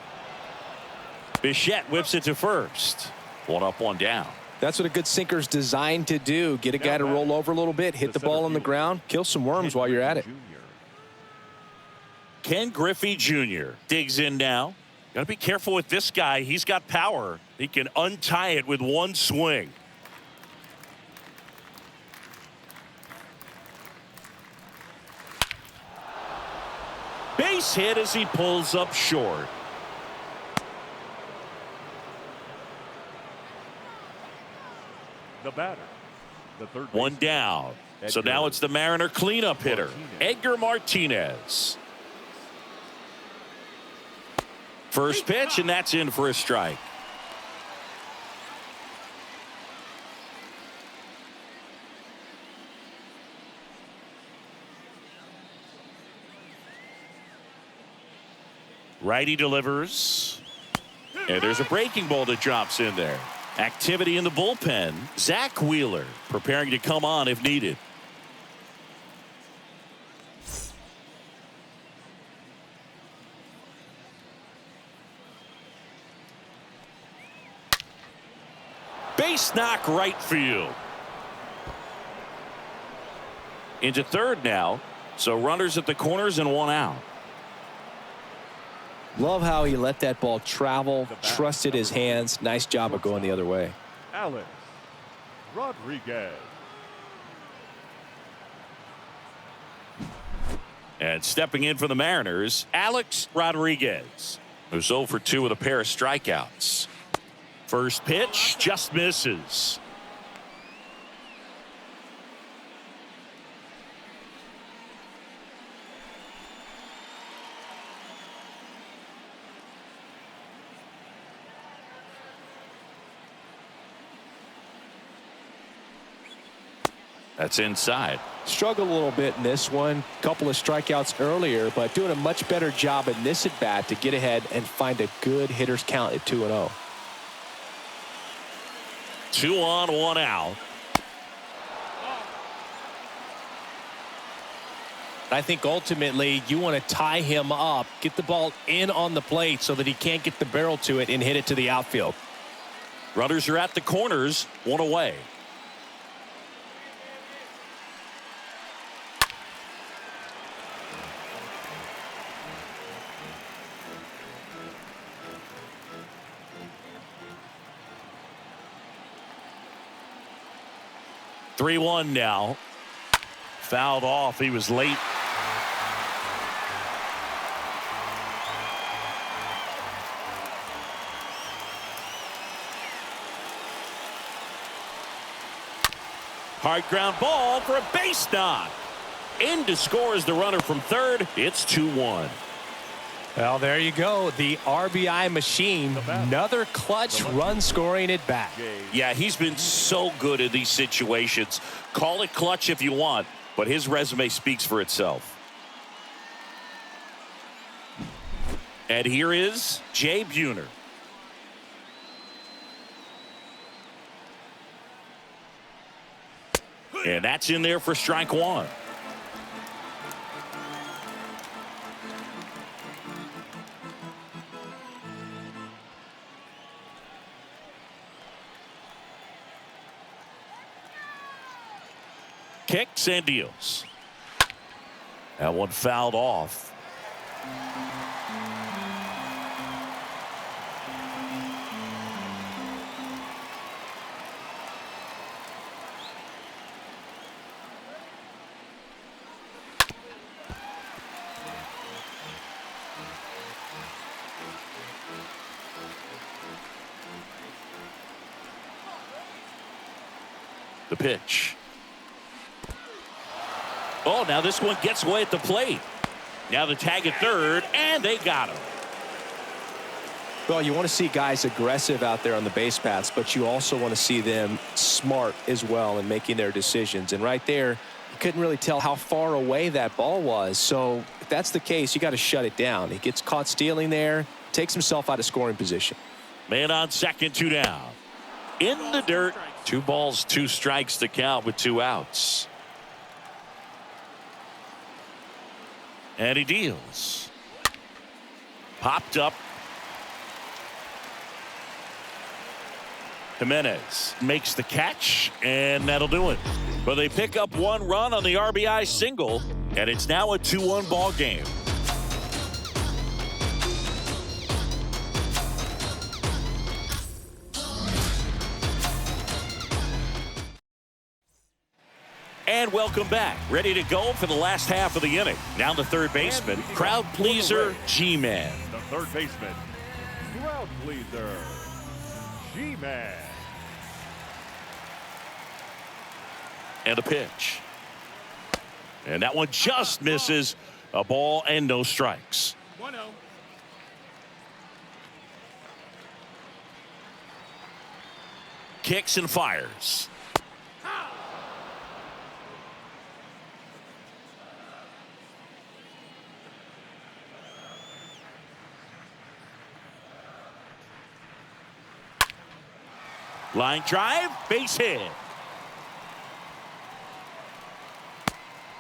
Bichette whips it to first. 1 up, 1 down. That's what a good sinker's designed to do. Get a guy to roll over a little bit, hit the ball on the ground, kill some worms while you're at it. Ken Griffey Jr. digs in now. Got to be careful with this guy. He's got power. He can untie it with one swing. Base hit as he pulls up short. The batter, the third One baseman, down. So Edgar now it's the Mariner cleanup hitter, Edgar Martinez. First pitch, and that's in for a strike. Righty delivers. And there's a breaking ball that drops in there. Activity in the bullpen. Zach Wheeler preparing to come on if needed. Base knock right field. Into third now. So runners at the corners and one out. Love how he let that ball travel, trusted his hands. Nice job of going the other way. Alex Rodriguez. And stepping in for the Mariners, Alex Rodriguez, who's 0 for 2 with a pair of strikeouts. First pitch just misses. That's inside. Struggled a little bit in this one. Couple of strikeouts earlier, but doing a much better job in this at bat to get ahead and find a good hitter's count at 2-0. 2 on, 1 out. I think ultimately you want to tie him up, get the ball in on the plate so that he can't get the barrel to it and hit it to the outfield. Runners are at the corners, 1 away. (3-1) now. Fouled off. He was late. Hard ground ball for a base knock. In to score is the runner from third. It's 2-1. Well, there you go. The RBI machine. Another clutch run scoring at bat. Yeah, he's been so good in these situations. Call it clutch if you want, but his resume speaks for itself. And here is Jay Buhner. And that's in there for strike 1. Kicks and deals. That one fouled off. The pitch. Oh, now this one gets away at the plate. Now the tag at third, and they got him. Well, you want to see guys aggressive out there on the base paths, but you also want to see them smart as well in making their decisions. And right there, you couldn't really tell how far away that ball was. So if that's the case, you got to shut it down. He gets caught stealing there, takes himself out of scoring position. Man on second, 2 down. In the dirt, 2 balls, 2 strikes to count with 2 outs. And he deals. Popped up. Jimenez makes the catch, and that'll do it. But they pick up one run on the RBI single, and it's now a 2-1 ball game. And welcome back. Ready to go for the last half of the inning. Now the third baseman, crowd pleaser, G-Man. The third baseman, crowd pleaser, G-Man. And a pitch. And that one just misses. A ball and no strikes. 1-0. Kicks and fires. Line drive, base hit.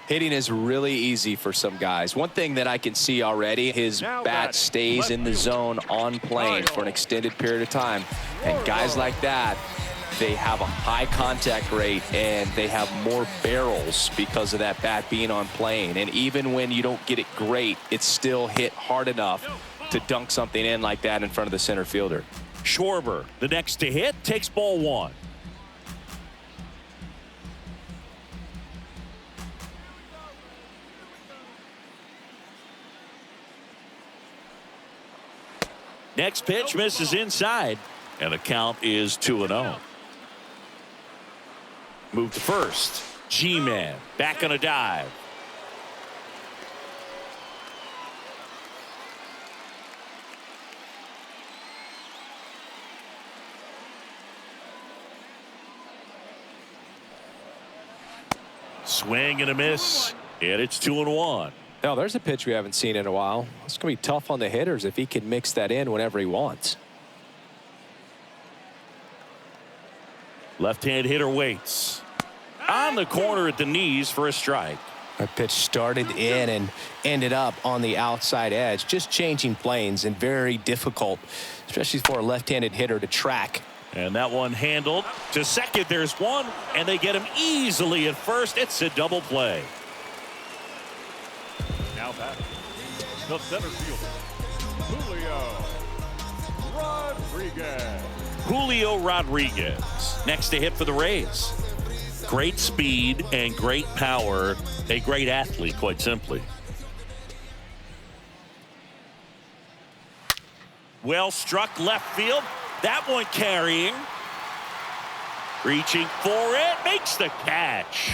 Hitting is really easy for some guys. One thing that I can see already, his bat stays in the zone on plane for an extended period of time. And guys like that, they have a high contact rate and they have more barrels because of that bat being on plane. And even when you don't get it great, it's still hit hard enough to dunk something in like that in front of the center fielder. Schwarber, the next to hit, takes ball one. Next pitch misses inside, and the count is 2-0. Move to first. G-Man back on a dive. Swing and a miss, and it's 2-1. Now, there's a pitch we haven't seen in a while. It's going to be tough on the hitters if he can mix that in whenever he wants. Left-hand hitter waits. On the corner at the knees for a strike. That pitch started in and ended up on the outside edge, just changing planes, and very difficult, especially for a left-handed hitter to track. And that one handled to second. There's one, and they get him easily at first. It's a double play. Now batting, the center fielder, Julio Rodriguez next to hit for the Rays. Great speed and great power. A great athlete, quite simply. Well struck left field. That one carrying. Reaching for it. Makes the catch.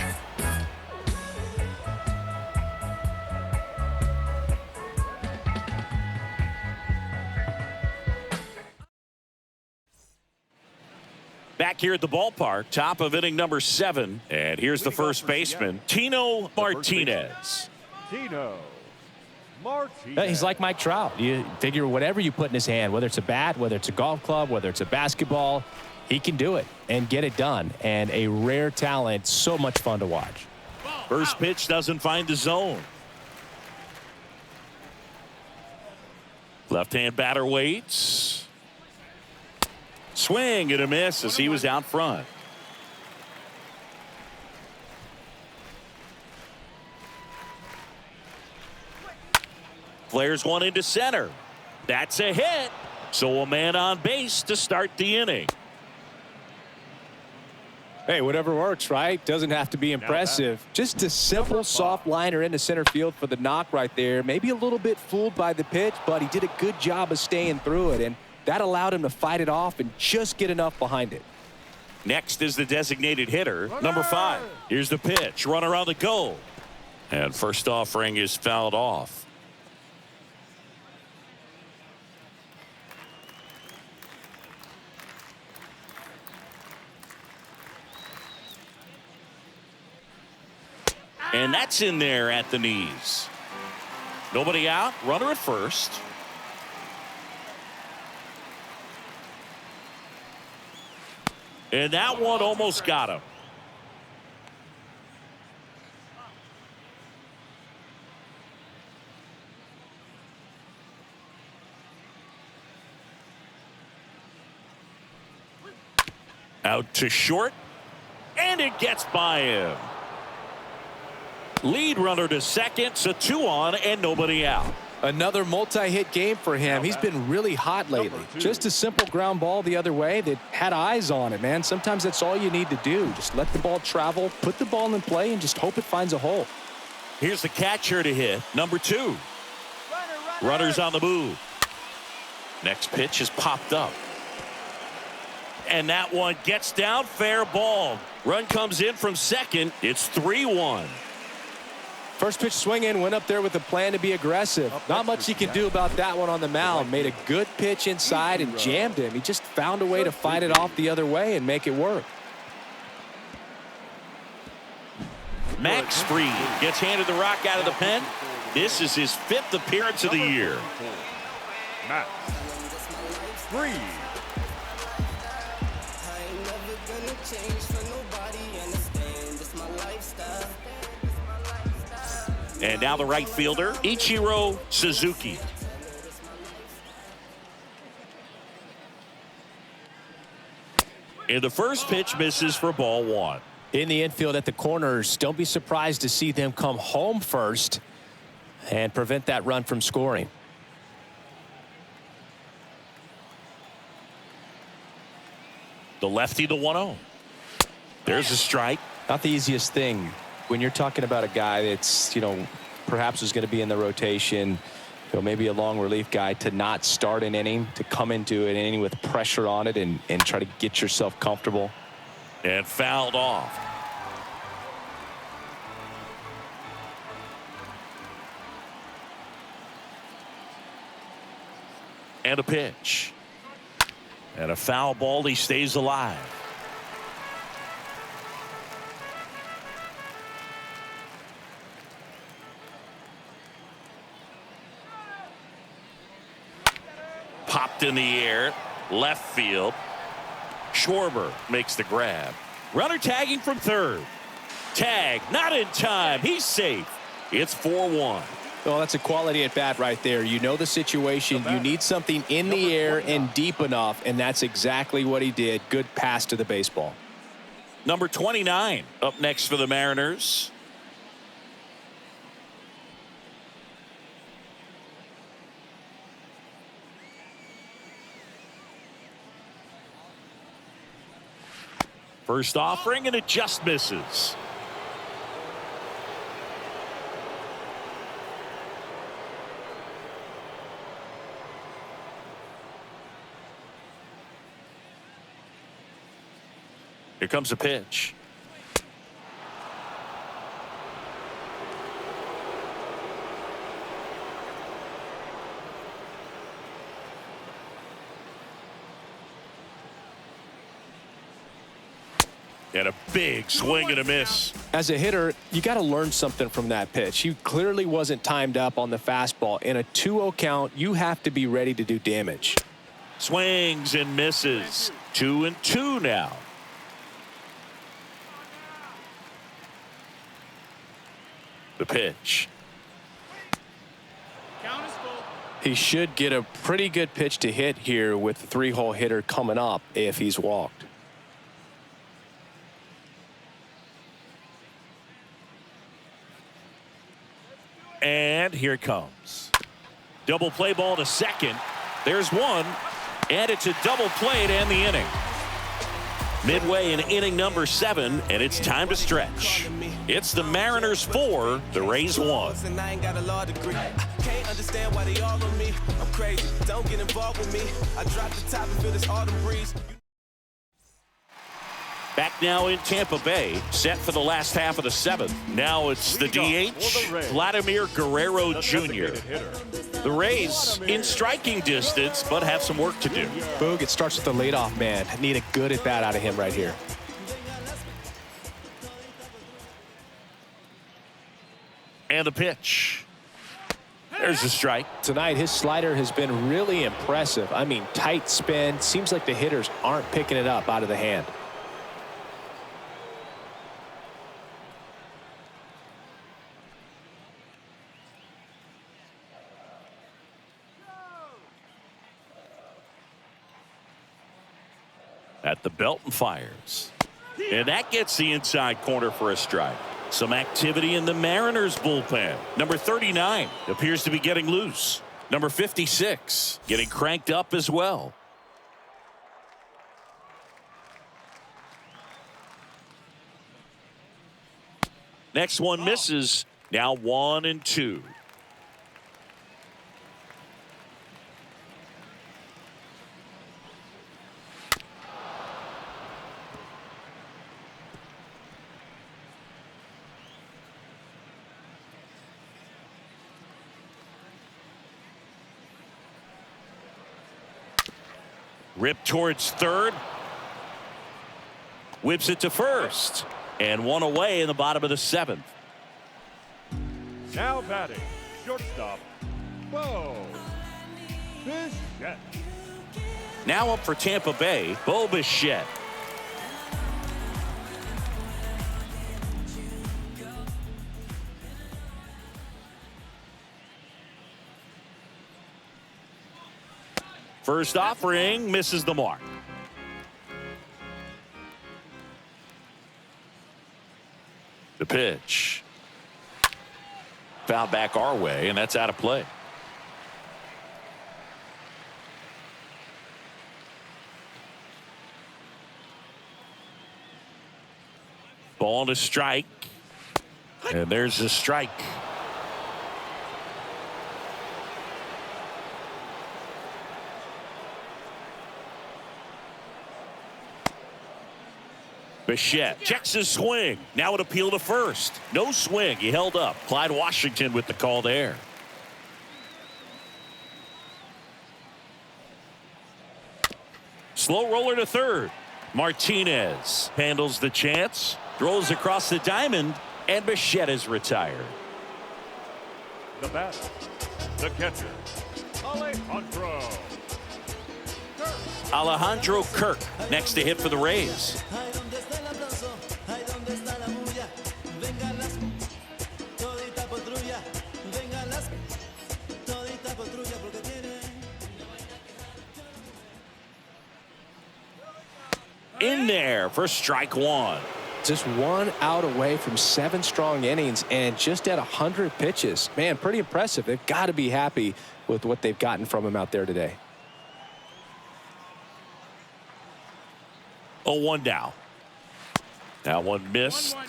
Back here at the ballpark, top of inning number 7. And here's the first baseman, Tino Martinez. Tino Martinez. He's like Mike Trout. You figure whatever you put in his hand, whether it's a bat, whether it's a golf club, whether it's a basketball, he can do it and get it done. And a rare talent, so much fun to watch. First pitch doesn't find the zone. Left-hand batter waits. Swing and a miss as he was out front. Flares one into center. That's a hit. So a man on base to start the inning. Hey, whatever works, right? Doesn't have to be impressive. Just a simple soft liner into center field for the knock right there. Maybe a little bit fooled by the pitch, but he did a good job of staying through it, and that allowed him to fight it off and just get enough behind it. Next is the designated hitter, number 5. Here's the pitch. Runner on the go. And first offering is fouled off. And that's in there at the knees. Nobody out. Runner at first. And that one almost got him. Out to short, and it gets by him. Lead runner to second, so 2 on and nobody out. Another multi-hit game for him. He's been really hot lately. Just a simple ground ball the other way that had eyes on it, man. Sometimes that's all you need to do. Just let the ball travel, put the ball in play, and just hope it finds a hole. Here's the catcher to hit, number 2. Runners on the move. Next pitch is popped up. And that one gets down, fair ball. Run comes in from second. It's 3-1. First pitch swing in, went up there with a plan to be aggressive. Not much you can do about that one on the mound. Made a good pitch inside and jammed him. He just found a way to fight it off the other way and make it work. Max Fried gets handed the rock out of the pen. This is his 5th appearance of the year. Max Fried. And now the right fielder, Ichiro Suzuki. And the first pitch misses for ball 1. In the infield at the corners, don't be surprised to see them come home first and prevent that run from scoring. The lefty, the 1-0. There's a strike. Not the easiest thing when you're talking about a guy that's, perhaps is going to be in the rotation, maybe a long relief guy, to not start an inning, to come into an inning with pressure on it and try to get yourself comfortable. And fouled off. And a pitch. And a foul ball. He stays alive. Popped in the air, left field. Schwarber makes the grab. Runner tagging from third. Tag, not in time. He's safe. It's 4-1. Oh, that's a quality at bat right there. You know the situation. You need something in the air and deep enough, and that's exactly what he did. Good pass to the baseball. Number 29 up next for the Mariners. First offering, and it just misses. Here comes a pitch. And a big swing and a miss. As a hitter, you got to learn something from that pitch. He clearly wasn't timed up on the fastball. In a 2-0 count, you have to be ready to do damage. Swings and misses. 2-2 now. The pitch. Count is full. He should get a pretty good pitch to hit here with the 3-hole hitter coming up if he's walked. And here it comes. Double play ball to second. There's one. And it's a double play to end the inning. Midway in inning number 7, and it's time to stretch. It's the Mariners 4, the Rays 1. Can't understand why they all on me. I'm crazy. Don't get involved with me. I drop the top and feel this autumn breeze. Back now in Tampa Bay, set for the last half of the 7th. Now it's the DH, Vladimir Guerrero Jr. The Rays in striking distance, but have some work to do. Boog, it starts with the leadoff man. Need a good at bat out of him right here. And the pitch. There's a strike. Tonight, his slider has been really impressive. I mean, tight spin. Seems like the hitters aren't picking it up out of the hand. at the belt and fires. And that gets the inside corner for a strike. Some activity in the Mariners bullpen. Number 39 appears to be getting loose. Number 56 getting cranked up as well. Next one misses. Now 1-2. Rip towards third. Whips it to first. And one away in the bottom of the 7th. Now batting, shortstop, Bo Bichette. Now up for Tampa Bay, Bo Bichette. First offering misses the mark. The pitch. Foul back our way, and that's out of play. Ball to strike. And there's the strike. Bichette checks his swing. Now an appeal to first. No swing. He held up. Clyde Washington with the call there. Slow roller to third. Martinez handles the chance. Throws across the diamond. And Bichette is retired. The batter, the catcher, Alejandro Kirk next to hit for the Rays. In there for strike one. Just 1 out away from 7 strong innings and just at 100 pitches. Man, pretty impressive. They've got to be happy with what they've gotten from him out there today. 0-1 down. That one missed. 1-1.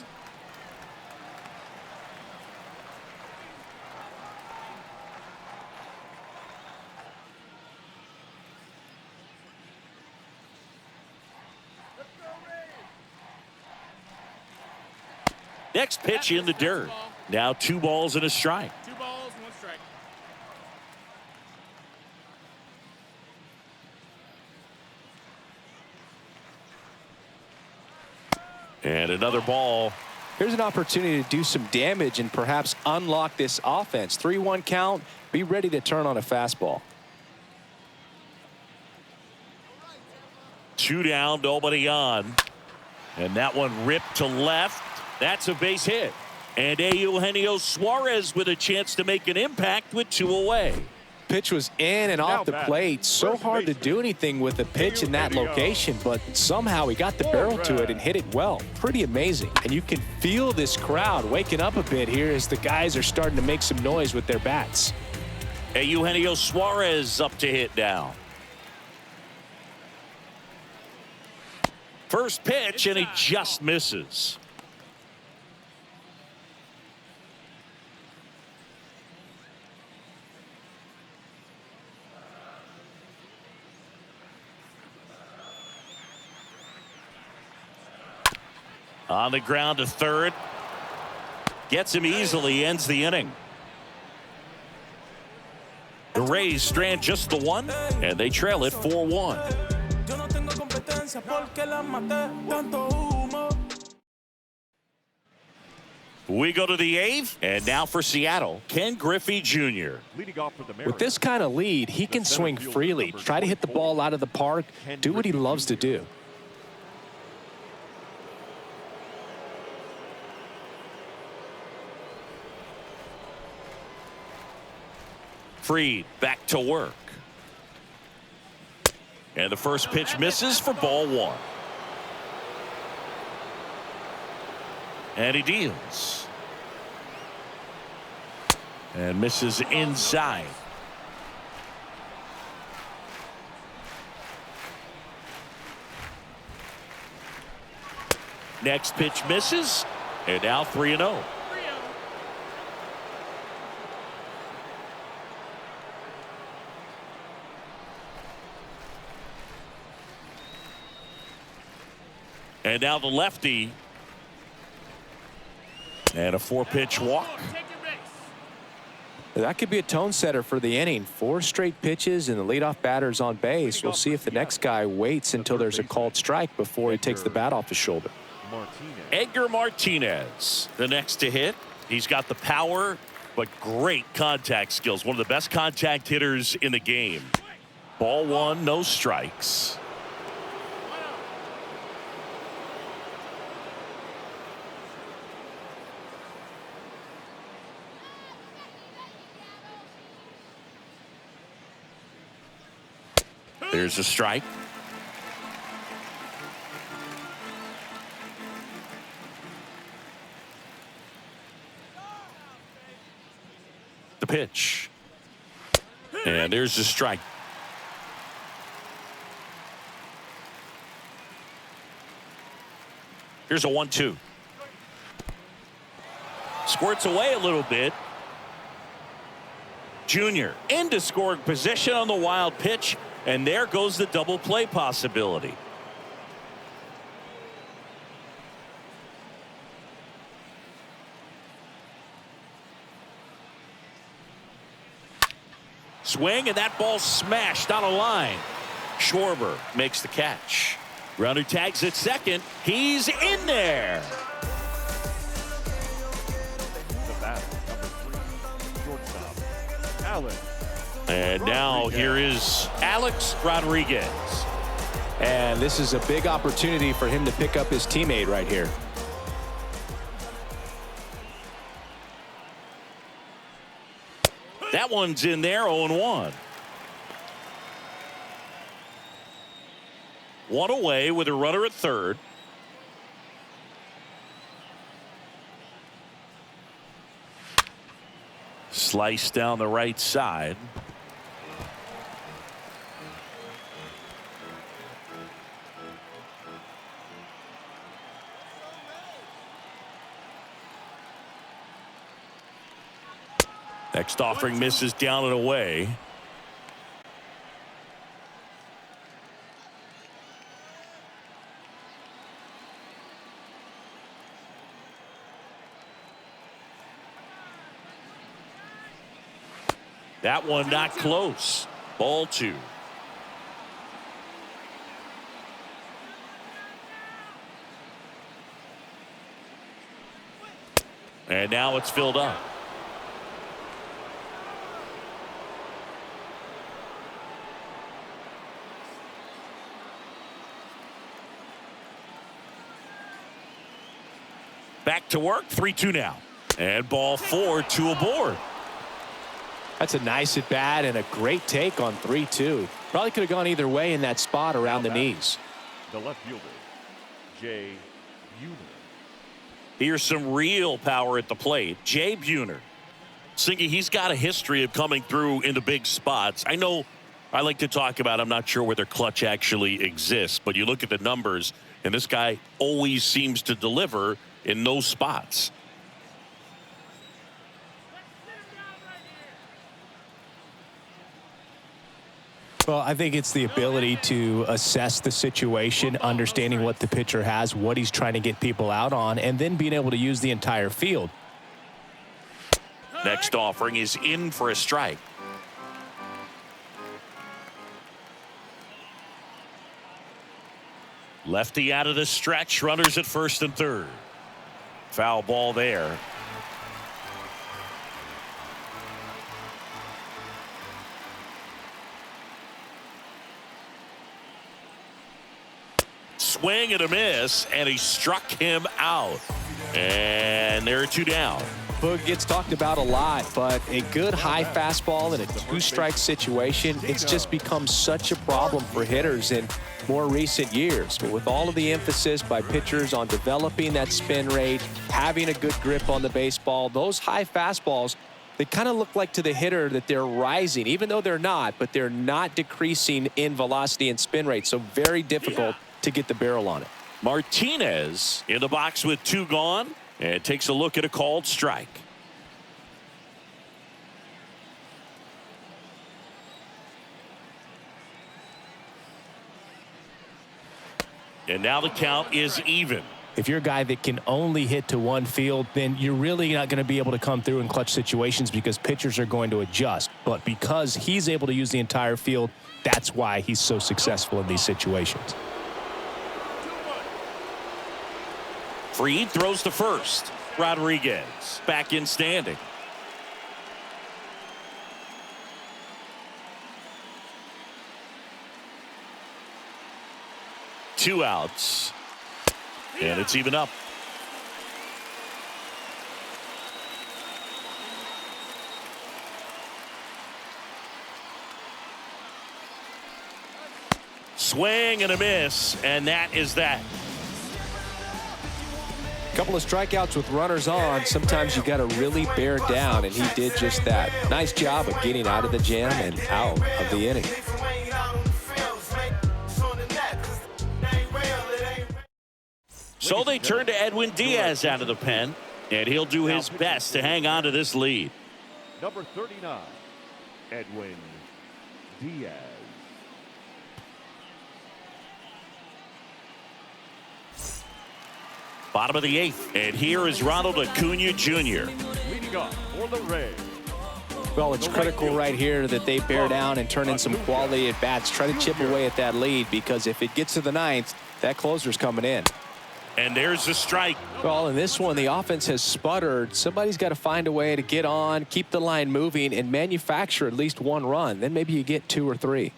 Next pitch in the dirt. Now 2 balls and a strike. 2 balls, 1 strike. And another ball. Here's an opportunity to do some damage and perhaps unlock this offense. 3-1 count. Be ready to turn on a fastball. 2 down, nobody on. And that one ripped to left. That's a base hit. And Eugenio Suarez with a chance to make an impact with 2 away. Pitch was in and off the plate. So hard to do anything with a pitch in that location, but somehow he got the barrel to it and hit it well. Pretty amazing. And you can feel this crowd waking up a bit here as the guys are starting to make some noise with their bats. Eugenio Suarez up to hit now. First pitch, and he just misses. On the ground to third. Gets him easily, ends the inning. The Rays strand just the 1, and they trail it 4-1. We go to the 8th, and now for Seattle, Ken Griffey Jr. Leading off for the Mariners. With this kind of lead, he can swing freely, try to hit the ball out of the park, do what he loves to do. Fried back to work. And the first pitch misses for ball one. And he deals. And misses inside. Next pitch misses. And now 3-0. And now the lefty. And a 4-pitch walk. That could be a tone setter for the inning. 4 straight pitches and the leadoff batter's on base. We'll see if the next guy waits until there's a called strike before he takes the bat off his shoulder. Edgar Martinez, the next to hit. He's got the power, but great contact skills. One of the best contact hitters in the game. Ball one, no strikes. There's a strike. The pitch. And there's the strike. Here's a 1-2. Squirts away a little bit. Junior into scoring position on the wild pitch. And there goes the double play possibility. Swing, and that ball smashed on a line. Schwarber makes the catch. Runner tags at second. He's in there. The batter, number 3, shortstop, Allen. And now here is Alex Rodriguez. And this is a big opportunity for him to pick up his teammate right here. That one's in there, 0-1. One away with a runner at third. Slice down the right side. Next offering misses down and away. That one not close. Ball 2. And now it's filled up. Back to work, 3-2 now. And ball 4, 2 aboard. That's a nice at bat and a great take on 3-2. Probably could have gone either way in that spot around the knees. The left fielder, Jay Buhner. Here's some real power at the plate. Jay Buhner. Singy, he's got a history of coming through into big spots. I know I like to talk about, I'm not sure whether clutch actually exists, but you look at the numbers, and this guy always seems to deliver in those spots. Well, I think it's the ability to assess the situation, understanding what the pitcher has, what he's trying to get people out on, and then being able to use the entire field. Next offering is in for a strike. Lefty out of the stretch, runners at first and third. Foul ball there. Swing and a miss, and he struck him out. And there are 2 down. Boog gets talked about a lot, but a good high fastball in a two-strike situation, it's just become such a problem for hitters in more recent years. But with all of the emphasis by pitchers on developing that spin rate, having a good grip on the baseball, those high fastballs, they kind of look like to the hitter that they're rising, even though they're not, but they're not decreasing in velocity and spin rate. So very difficult to get the barrel on it. Martinez in the box with 2 gone and takes a look at a called strike. And now the count is even. If you're a guy that can only hit to one field, then you're really not going to be able to come through in clutch situations because pitchers are going to adjust. But because he's able to use the entire field, that's why he's so successful in these situations. Fried throws to first. Rodriguez back in standing. Two outs. And it's even up. Swing and a miss, and that is that. A couple of strikeouts with runners on. Sometimes you got to really bear down, and he did just that. Nice job of getting out of the jam and out of the inning. So they turn to Edwin Diaz out of the pen, and he'll do his best to hang on to this lead. Number 39, Edwin Diaz. Bottom of the 8th, and here is Ronald Acuna Jr. Leading off for the Rays. Well, it's critical right here that they bear down and turn in some quality at bats. Try to chip away at that lead, because if it gets to the 9th, that closer's coming in. And there's the strike. Well, in this one, the offense has sputtered. Somebody's got to find a way to get on, keep the line moving, and manufacture at least one run. Then maybe you get 2 or 3.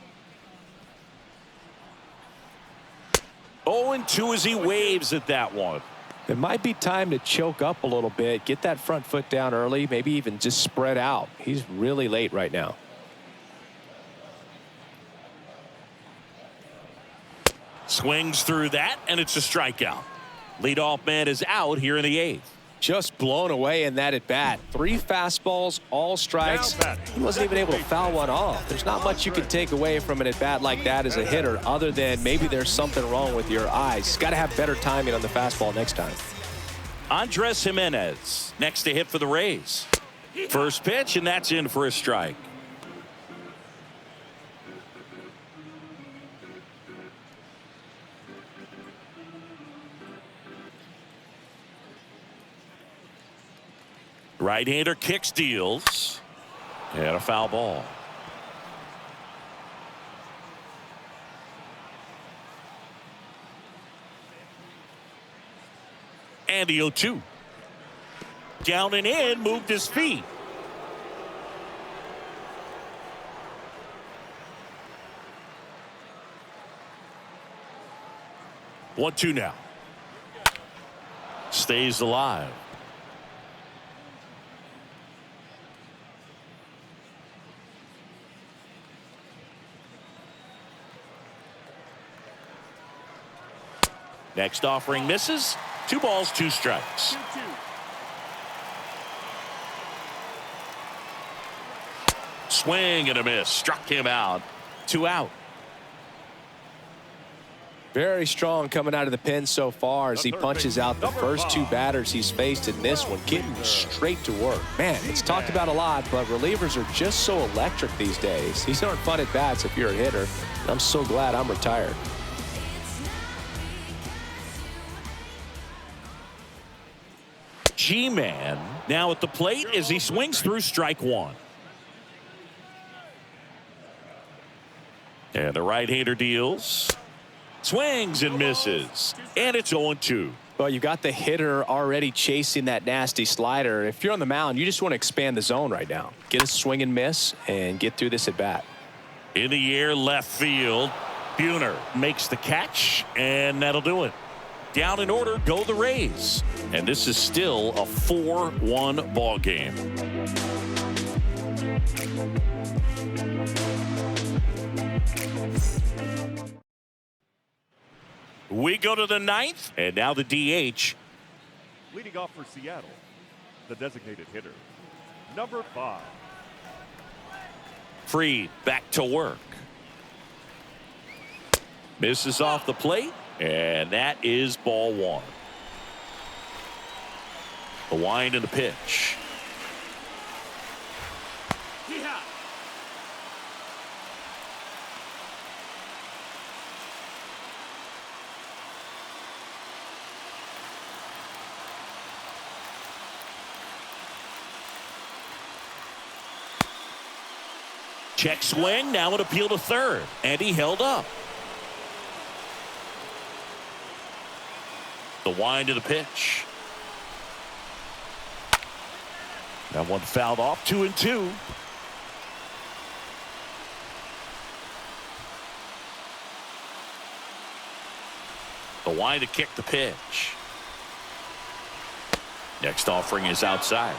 0-2 as he waves at that one. It might be time to choke up a little bit, get that front foot down early, maybe even just spread out. He's really late right now. Swings through that, and it's a strikeout. Leadoff man is out here in the 8th. Just blown away in that at bat. 3 fastballs, all strikes. He wasn't even able to foul one off. There's not much you can take away from an at bat like that as a hitter, other than maybe there's something wrong with your eyes. He's got to have better timing on the fastball next time. Andres Jimenez next to hit for the Rays. First pitch, and that's in for a strike. Right-hander kicks, deals, and a foul ball. And the 0-2. Down and in, moved his feet. One, 2 now. Stays alive. Next offering misses. 2 balls, 2 strikes. Swing and a miss. Struck him out. 2 out. Very strong coming out of the pen so far as he punches out the first 2 batters he's faced in this one, getting straight to work. Man, it's talked about a lot, but relievers are just so electric these days. These aren't fun at bats if you're a hitter. I'm so glad I'm retired. G-Man now at the plate as he swings through strike 1. And the right-hander deals. Swings and misses. And it's 0-2. Well, you got the hitter already chasing that nasty slider. If you're on the mound, you just want to expand the zone right now. Get a swing and miss and get through this at bat. In the air, left field. Buhner makes the catch, and that'll do it. down in order go the Rays. And this is still a 4-1 ball game. We go to the 9th, and now the DH. Leading off for Seattle, the designated hitter, number 5. Free back to work. Misses off the plate, and that is ball 1. The wind and the pitch. Check swing, now an appeal to third, and he held up. The wind of the pitch. That one fouled off, 2-2. The wind to kick the pitch. Next offering is outside.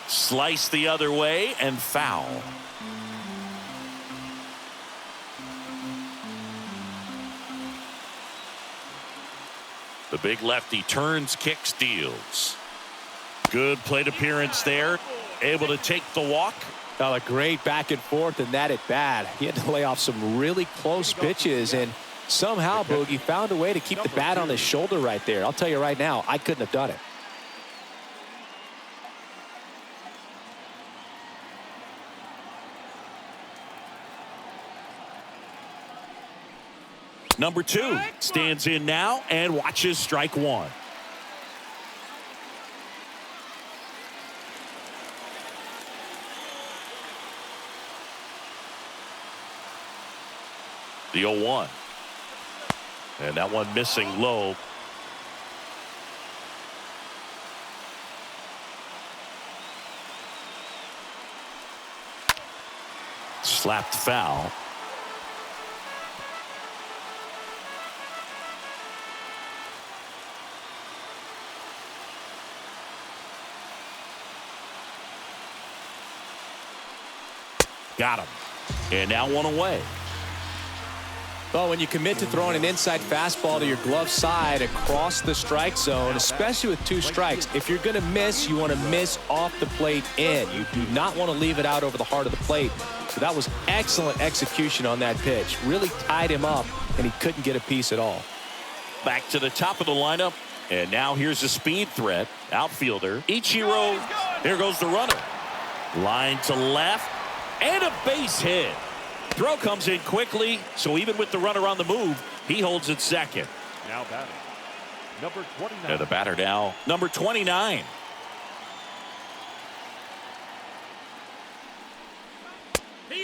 Slice the other way and foul. The big lefty turns, kicks, deals. Good plate appearance there. Able to take the walk. Well, a great back and forth and that at bat. He had to lay off some really close pitches, and somehow Boogie found a way to keep the bat on his shoulder right there. I'll tell you right now, I couldn't have done it. Number 2 stands in now and watches strike 1. The 0-1. And that one missing low. Slapped foul. Got him. And now one away. Well, when you commit to throwing an inside fastball to your glove side across the strike zone, especially with 2 strikes, if you're going to miss, you want to miss off the plate in. You do not want to leave it out over the heart of the plate. So that was excellent execution on that pitch. Really tied him up, and he couldn't get a piece at all. Back to the top of the lineup. And now here's a speed threat. Outfielder Ichiro. Here goes the runner. Line to left. And a base hit. Throw comes in quickly, so even with the runner on the move, he holds it second. Now batting, number 29. And the batter now, number 29.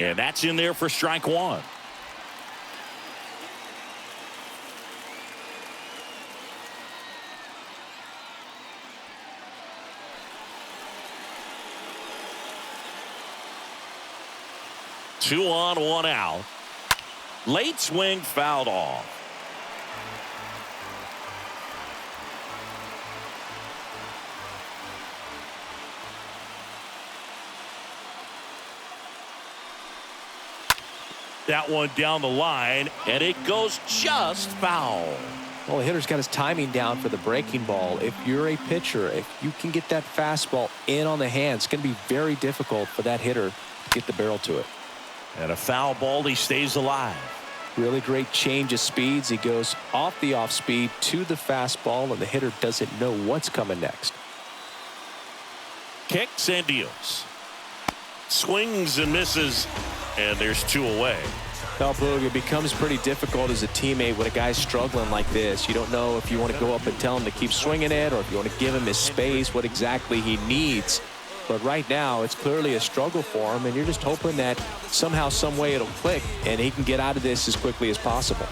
And that's in there for strike 1. Two on, one out. Late swing fouled off. That one down the line, and it goes just foul. Well, the hitter's got his timing down for the breaking ball. If you're a pitcher, if you can get that fastball in on the hand, it's going to be very difficult for that hitter to get the barrel to it. And a foul ball, he stays alive. Really great change of speeds. He goes off the off speed to the fastball, and the hitter doesn't know what's coming next. Kicks and deals. Swings and misses, and there's 2 away. Well, Boog, it becomes pretty difficult as a teammate when a guy's struggling like this. You don't know if you want to go up and tell him to keep swinging it or if you want to give him his space, what exactly he needs. But right now, it's clearly a struggle for him, and you're just hoping that somehow, some way it'll click, and he can get out of this as quickly as possible.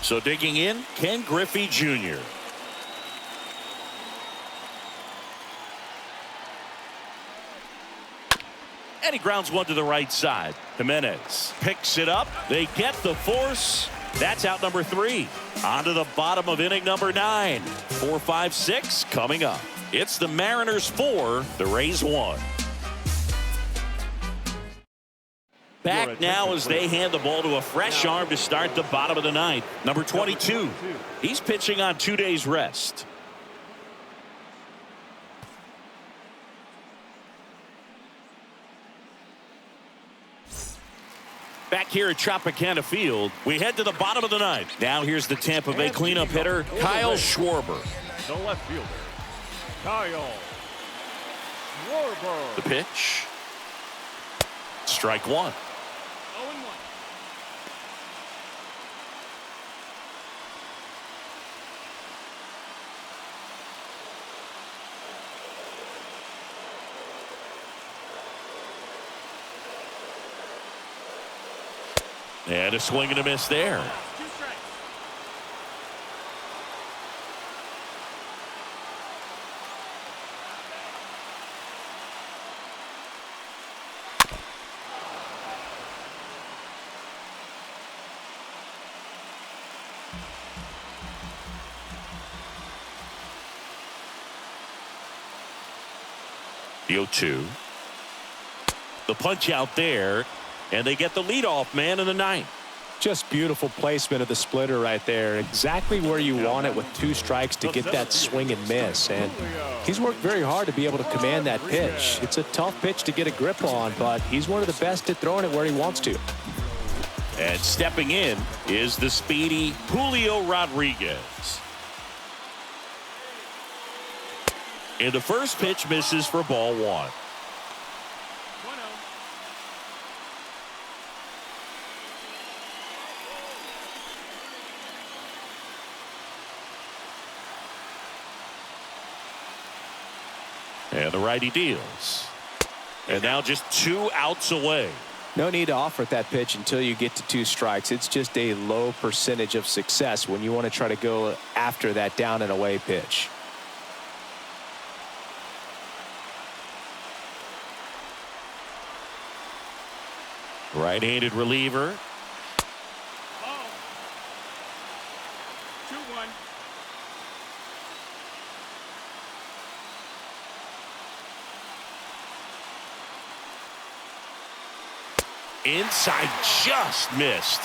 So digging in, Ken Griffey Jr. 1-0 1 And he grounds one to the right side. Jimenez picks it up. They get the force. That's out number 3. On to the bottom of inning number 9. 4, 5, 6 coming up. It's the Mariners 4, the Rays 1. Back now as they hand the ball to a fresh arm to start the bottom of the 9th. Number 22. He's pitching on 2 days rest. Back here at Tropicana Field, we head to the bottom of the 9th. Now here's the Tampa Bay cleanup hitter, Kyle Schwarber. The left fielder, Kyle Schwarber. The pitch. Strike 1. 0-1. And a swing and a miss there. 2 strikes. The 0-2. The punch out there. And they get the leadoff man in the 9th. Just beautiful placement of the splitter right there. Exactly where you want it with 2 strikes to get that swing and miss. And he's worked very hard to be able to command that pitch. It's a tough pitch to get a grip on, but he's one of the best at throwing it where he wants to. And stepping in is the speedy Julio Rodriguez. And the first pitch misses for ball 1. And the righty deals. And now just 2 outs away. No need to offer that pitch until you get to 2 strikes. It's just a low percentage of success when you want to try to go after that down and away pitch. Right-handed reliever. Ball. 2-1. Inside, just missed.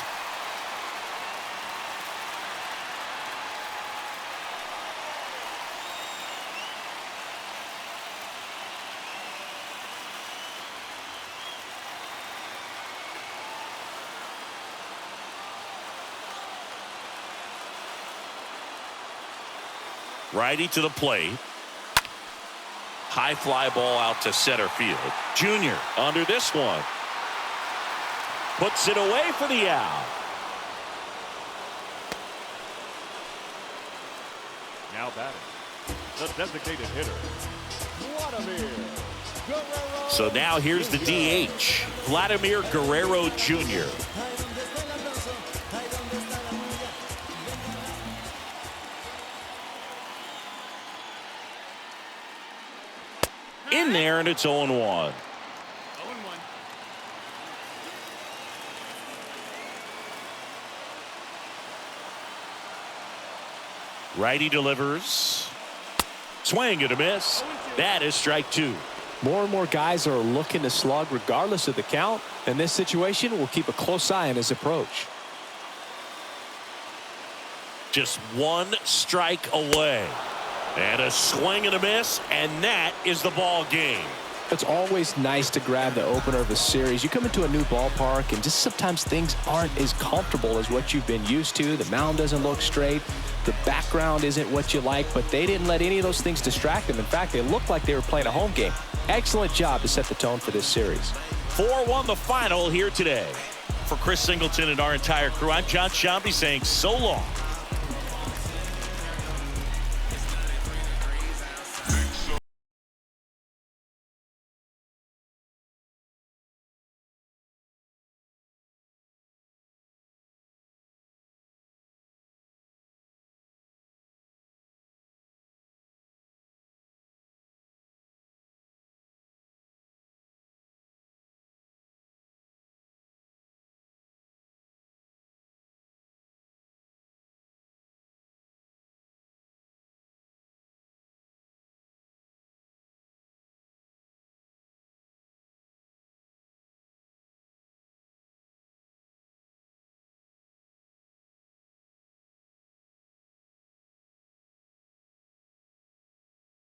Righty to the plate. High fly ball out to center field. Junior under this one. Puts it away for the out. Now batting, the designated hitter, Vladimir Guerrero. So now here's the DH, Vladimir Guerrero Jr. In there, and it's 0-1. Righty delivers. Swing and a miss. That is strike 2. More and more guys are looking to slug regardless of the count. In this situation, we'll keep a close eye on his approach. Just 1 strike away. And a swing and a miss, and that is the ball game. It's always nice to grab the opener of a series. You come into a new ballpark, and just sometimes things aren't as comfortable as what you've been used to. The mound doesn't look straight. The background isn't what you like, but they didn't let any of those things distract them. In fact, they looked like they were playing a home game. Excellent job to set the tone for this series. 4-1 the final here today. For Chris Singleton and our entire crew, I'm John Shambi saying so long.